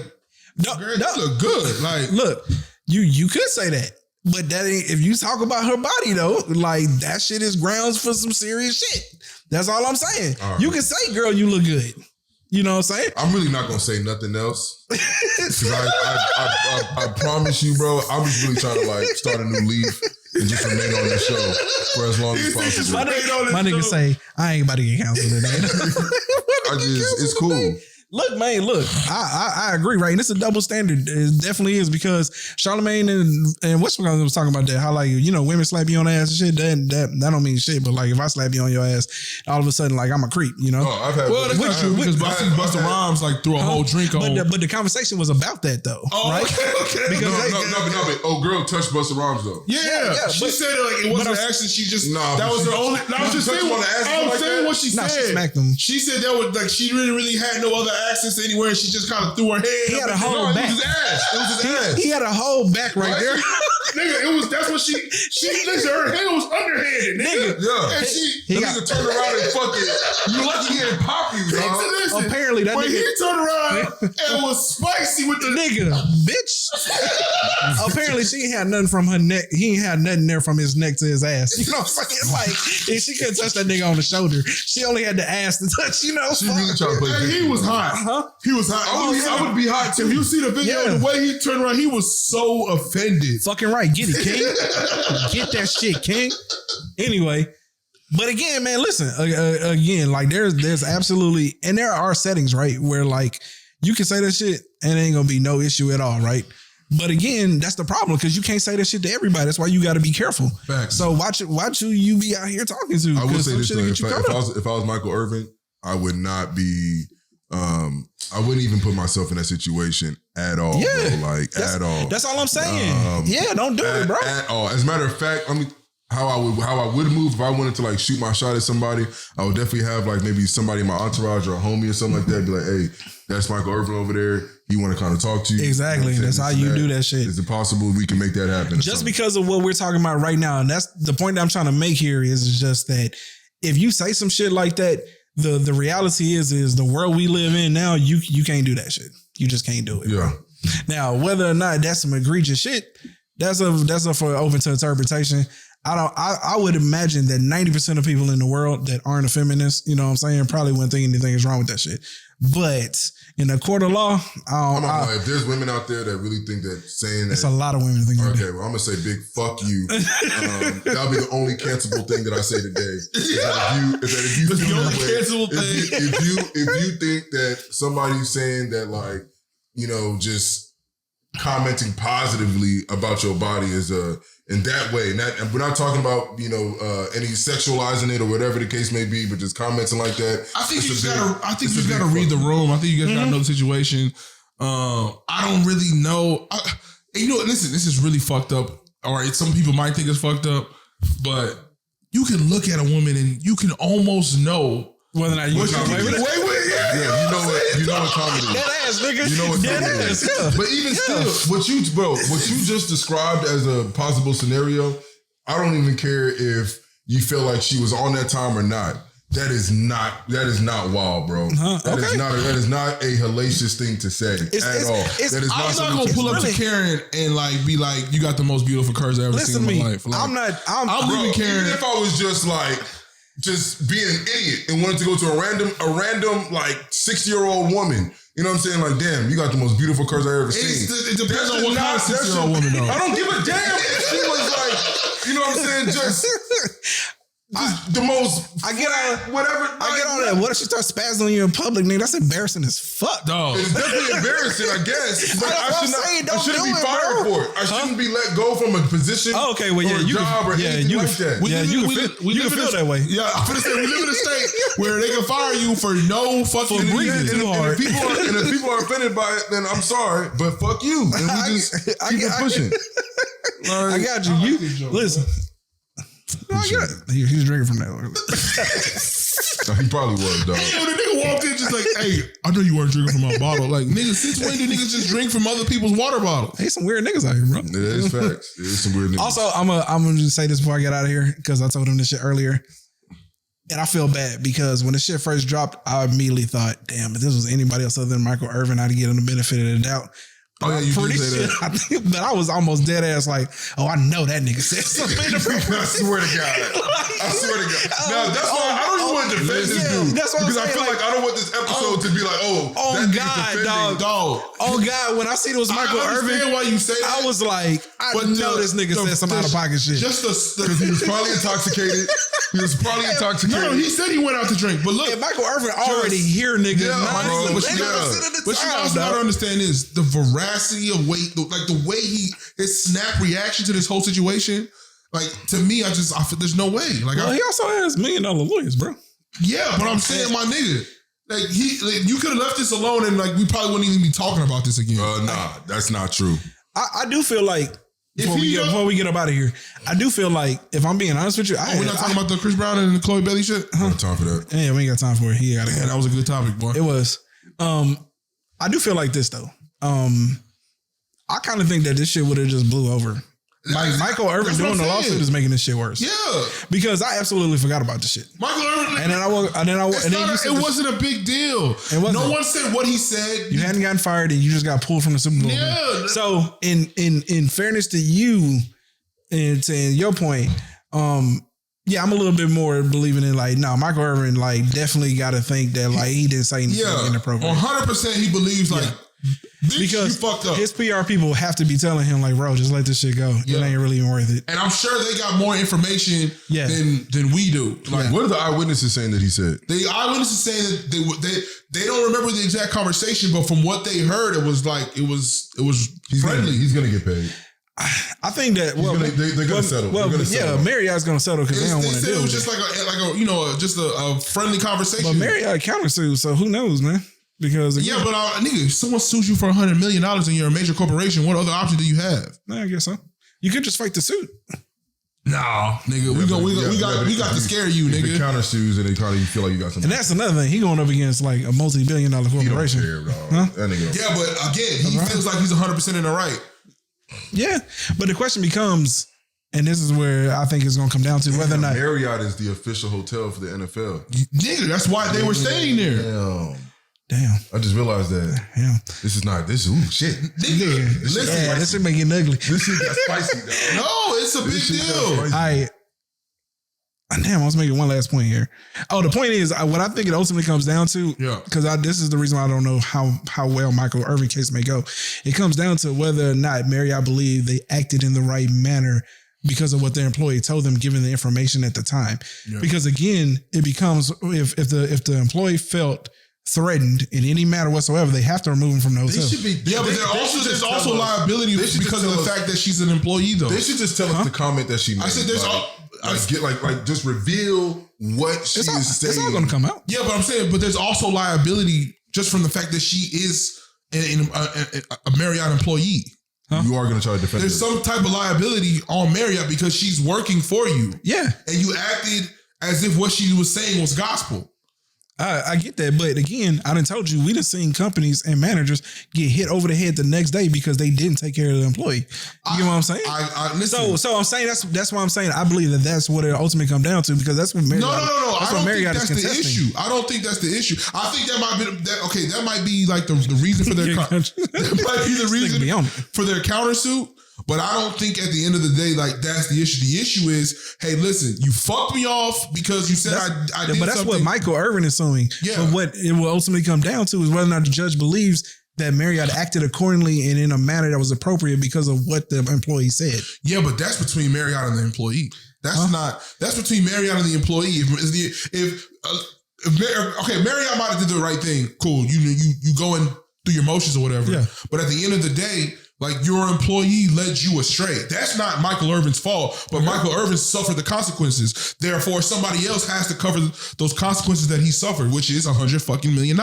girl, you look good. Like, look, you could say that, but that ain't. If you talk about her body though, like that shit is grounds for some serious shit. That's all I'm saying. All right. You can say, "Girl, you look good." You know what I'm saying? I'm really not gonna say nothing else because I promise you, bro. I'm just really trying to like start a new leaf and just remain on this show for as long as possible. My nigga say, I ain't about to get counseled today. It's cool. Look, man, I agree, right? And it's a double standard. It definitely is because Charlamagne and what's was talking about that, how like, women slap you on the ass and shit, that don't mean shit. But like if I slap you on your ass, all of a sudden, like I'm a creep, Oh, I've had because Busta Rhymes like threw a whole drink on. But the conversation was about that though, right? Okay. Because but girl touched Busta Rhymes though. Yeah. She said it like it wasn't actually. She just that was her only. I'm just saying what she said. She smacked him. She said that was like she really had no other access anywhere, and she just kind of threw her head. He had a whole back. It was his ass. He had a whole back right there. Nigga, that's what she listen, her hand was underhanded, nigga. Yeah. And he turned around and fucking, you lucky he didn't pop you, dog. Apparently that when nigga. He turned around and was spicy with the nigga, bitch. Apparently she ain't had nothing from her neck. He ain't had nothing there from his neck to his ass. You know what I'm saying? Like, if she couldn't touch that nigga on the shoulder, she only had the ass to touch, She really tried to play and he was hot. He was hot. I would be hot too. If you see the video, the way he turned around, he was so offended. Fucking right. Get it, King. Get that shit, King. Anyway, but again, man, listen, again, like there's absolutely, and there are settings, right, where like you can say that shit and it ain't gonna be no issue at all, right? But again, that's the problem because you can't say that shit to everybody. That's why you got to be careful. Facts. So watch who you be out here talking to. I will say this though, if I was Michael Irvin, I would not be. I wouldn't even put myself in that situation at all. Yeah, bro. At all. That's all I'm saying. Don't do it, bro. At all. As a matter of fact, I mean, how I would move if I wanted to like shoot my shot at somebody, I would definitely have like maybe somebody in my entourage or a homie or something like that. Be like, hey, that's Michael Irvin over there. He want to kind of talk to you. Exactly. That's how you do that shit. Is it possible we can make that happen? Just because of what we're talking about right now, and that's the point that I'm trying to make here is just that if you say some shit like that, the reality is the world we live in now, you can't do that shit. You just can't do it. Yeah. Bro. Now, whether or not that's some egregious shit, that's for open to interpretation. I would imagine that 90% of people in the world that aren't a feminist, you know what I'm saying, probably wouldn't think anything is wrong with that shit. But in a court of law, if there's women out there that really think that saying that, it's a lot of women think that. Okay, well, I'm gonna say big fuck you. That'll be the only cancelable thing that I say today. If you think that somebody's saying that like, just commenting positively about your body is in that way, and we're not talking about any sexualizing it or whatever the case may be, but just commenting like that. I think you just gotta read the room. I think you guys gotta know the situation. I don't really know. Listen, this is really fucked up. All right, some people might think it's fucked up, but you can look at a woman and you can almost know whether or not you can play with it. Yeah, you know what comedy is. Dead ass, nigga. You know what Dead comedy ass. is. Yeah. But even still, what you just described as a possible scenario, I don't even care if you feel like she was on that time or not. That is not wild, bro. That is not a hellacious thing to say at all. That is I'm not gonna pull up to Karen and like be like, you got the most beautiful curves I've ever seen in my life. Like, I'm leaving Karen. Even if I was just being an idiot and wanted to go to a random like 60-year-old woman. You know what I'm saying? Like, damn, you got the most beautiful curves I've ever seen. It depends on what kind of 60-year-old woman though. I don't give a damn if she was like, you know what I'm saying? Just the most. I get all whatever. I get all that. What if she starts spazzing on you in public, nigga? That's embarrassing as fuck. Dog. It's definitely embarrassing, I guess. But I shouldn't be fired for it. I shouldn't be let go from a position or a job or anything like that. You can feel that way. Yeah, I'm gonna say we live in a state where they can fire you for no fucking reason. And if people are offended by it, then I'm sorry, but fuck you. And we just keep it pushing. I got you. Listen. He's drinking from that. He probably was, dog. When the nigga walked in, just like, hey, I know you weren't drinking from my bottle. Like, nigga, since when do niggas just drink from other people's water bottles? Hey, some weird niggas out here, bro. It is facts. It is some weird niggas. Also, I'm gonna just say this before I get out of here because I told him this shit earlier. And I feel bad because when the shit first dropped, I immediately thought, damn, if this was anybody else other than Michael Irvin, I'd get him the benefit of the doubt. Oh yeah, you did say that. But I was almost dead ass like, oh, I know that nigga said something. I swear to God. Now that's why I don't even want to defend this dude. That's what because I feel like I don't want this episode to be like, that nigga's defending. Dog. Oh God, when I seen it was Michael Irvin, why you say that. I was like, I know this nigga said some out of pocket shit. Because he was probably intoxicated. No, he said he went out to drink. But look, Michael Irvin already here, nigga. But you also gotta understand is the veracity of weight, like the way his snap reaction to this whole situation. Like to me, I feel there's no way. Like, he also has $1 million lawyers, bro. Yeah, but I'm saying, my nigga, like you could have left this alone, and like we probably wouldn't even be talking about this again. Nah, that's not true. I do feel like before we get up out of here, I do feel like if I'm being honest with you, we're not talking about the Chris Brown and the Chloe Bailey shit. I don't have time for that. Yeah, we ain't got time for it. Yeah, that was a good topic, boy. It was. I do feel like this though. I kind of think that this shit would have just blew over. Like Michael Irvin doing the lawsuit is making this shit worse. Yeah, because I absolutely forgot about the shit. Michael Irvin, it wasn't a big deal. No one said what he said. You hadn't gotten fired, and you just got pulled from the Super Bowl. Yeah. So in fairness to you, and to your point, yeah, I'm a little bit more believing in like, no, Michael Irvin like definitely got to think that like he didn't say anything inappropriate. 100% he believes like. Because you fucked up. His PR people have to be telling him like, bro, just let this shit go. It ain't really even worth it. And I'm sure they got more information than we do. Like, what are the eyewitnesses saying that he said? The eyewitnesses saying that they don't remember the exact conversation, but from what they heard, it was like it was friendly. He's gonna get paid. I think that they're gonna settle. Well, Marriott's gonna settle because they don't want to do it. It was just like a just a friendly conversation. But Marriott countersued, so who knows, man? Because but nigga, if someone sues you for $100 million and you're a major corporation, what other option do you have? I guess so. You could just fight the suit. Nah, nigga, we got to scare you, nigga. The countersues and they probably feel like you got something. And that's another thing. He going up against like a multi-billion-dollar corporation. He don't care, dog. That nigga. Yeah, but again, he feels like he's 100% in the right. Yeah, but the question becomes, and this is where I think it's going to come down to whether or not Marriott is the official hotel for the NFL. Nigga, that's why they were staying there. Damn. I just realized that. Yeah. This is shit. Nigga, listen. This shit make it ugly. This shit got spicy, though. No, it's a big deal. Damn, I was making one last point here. Oh, the point is, what I think it ultimately comes down to, because this is the reason why I don't know how well Michael Irvin case may go. It comes down to whether or not Marriott believe they acted in the right manner because of what their employee told them, given the information at the time. Yeah. Because again, it becomes if the employee felt threatened in any matter whatsoever, they have to remove him from the hotel. But there's also liability because of the fact that she's an employee, though. They should just tell us the comment that she made. I said there's just reveal what she is saying. It's all going to come out. Yeah, but I'm saying, but there's also liability just from the fact that she is a Marriott employee. Huh? You are going to try to defend her. There's some type of liability on Marriott because she's working for you. Yeah. And you acted as if what she was saying was gospel. I get that, but again, I done told you we done seen companies and managers get hit over the head the next day because they didn't take care of the employee. You get what I'm saying? So I'm saying that's why I'm saying I believe that's what it ultimately come down to because that's what Marriott. No. That's I don't think that's is the issue. I don't think that's the issue. I think that might be that might be like the reason for their that might be the reason for their countersuit. But I don't think at the end of the day, like that's the issue. The issue is, hey, listen, you fucked me off because you said I did. But that's something. what Michael Irvin is suing. Yeah. But what it will ultimately come down to is whether or not the judge believes that Marriott acted accordingly and in a manner that was appropriate because of what the employee said. Yeah, but that's between Marriott and the employee. That's between Marriott and the employee. Okay, Marriott might have did the right thing. Cool. You going through your motions or whatever. Yeah. But at the end of the day, like your employee led you astray. That's not Michael Irvin's fault, but Michael Irvin suffered the consequences. Therefore, somebody else has to cover those consequences that he suffered, which is $100 million.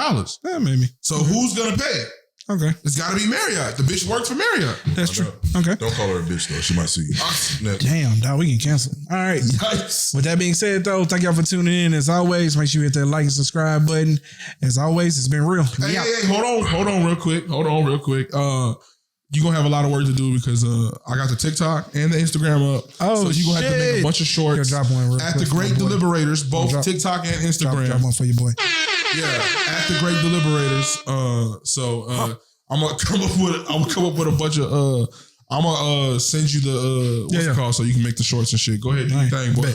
Yeah, maybe. So who's gonna pay? Okay. It's got to be Marriott. The bitch works for Marriott. That's true. Okay. Don't call her a bitch though. She might see you. Damn, dog, we can cancel. All right. Yikes. With that being said, though, thank y'all for tuning in. As always, make sure you hit that like and subscribe button. As always, it's been real. Hey, hold on real quick. You're going to have a lot of work to do because I got the TikTok and the Instagram up. Oh, so you're going to have to make a bunch of shorts drop one real at quick the Great Deliberators, both drop, TikTok and Instagram. Drop one for your boy. Yeah, at the Great Deliberators. I'm gonna come up with a bunch of I'm gonna send you the what's it called so you can make the shorts and shit. Go ahead, do your thing, boy.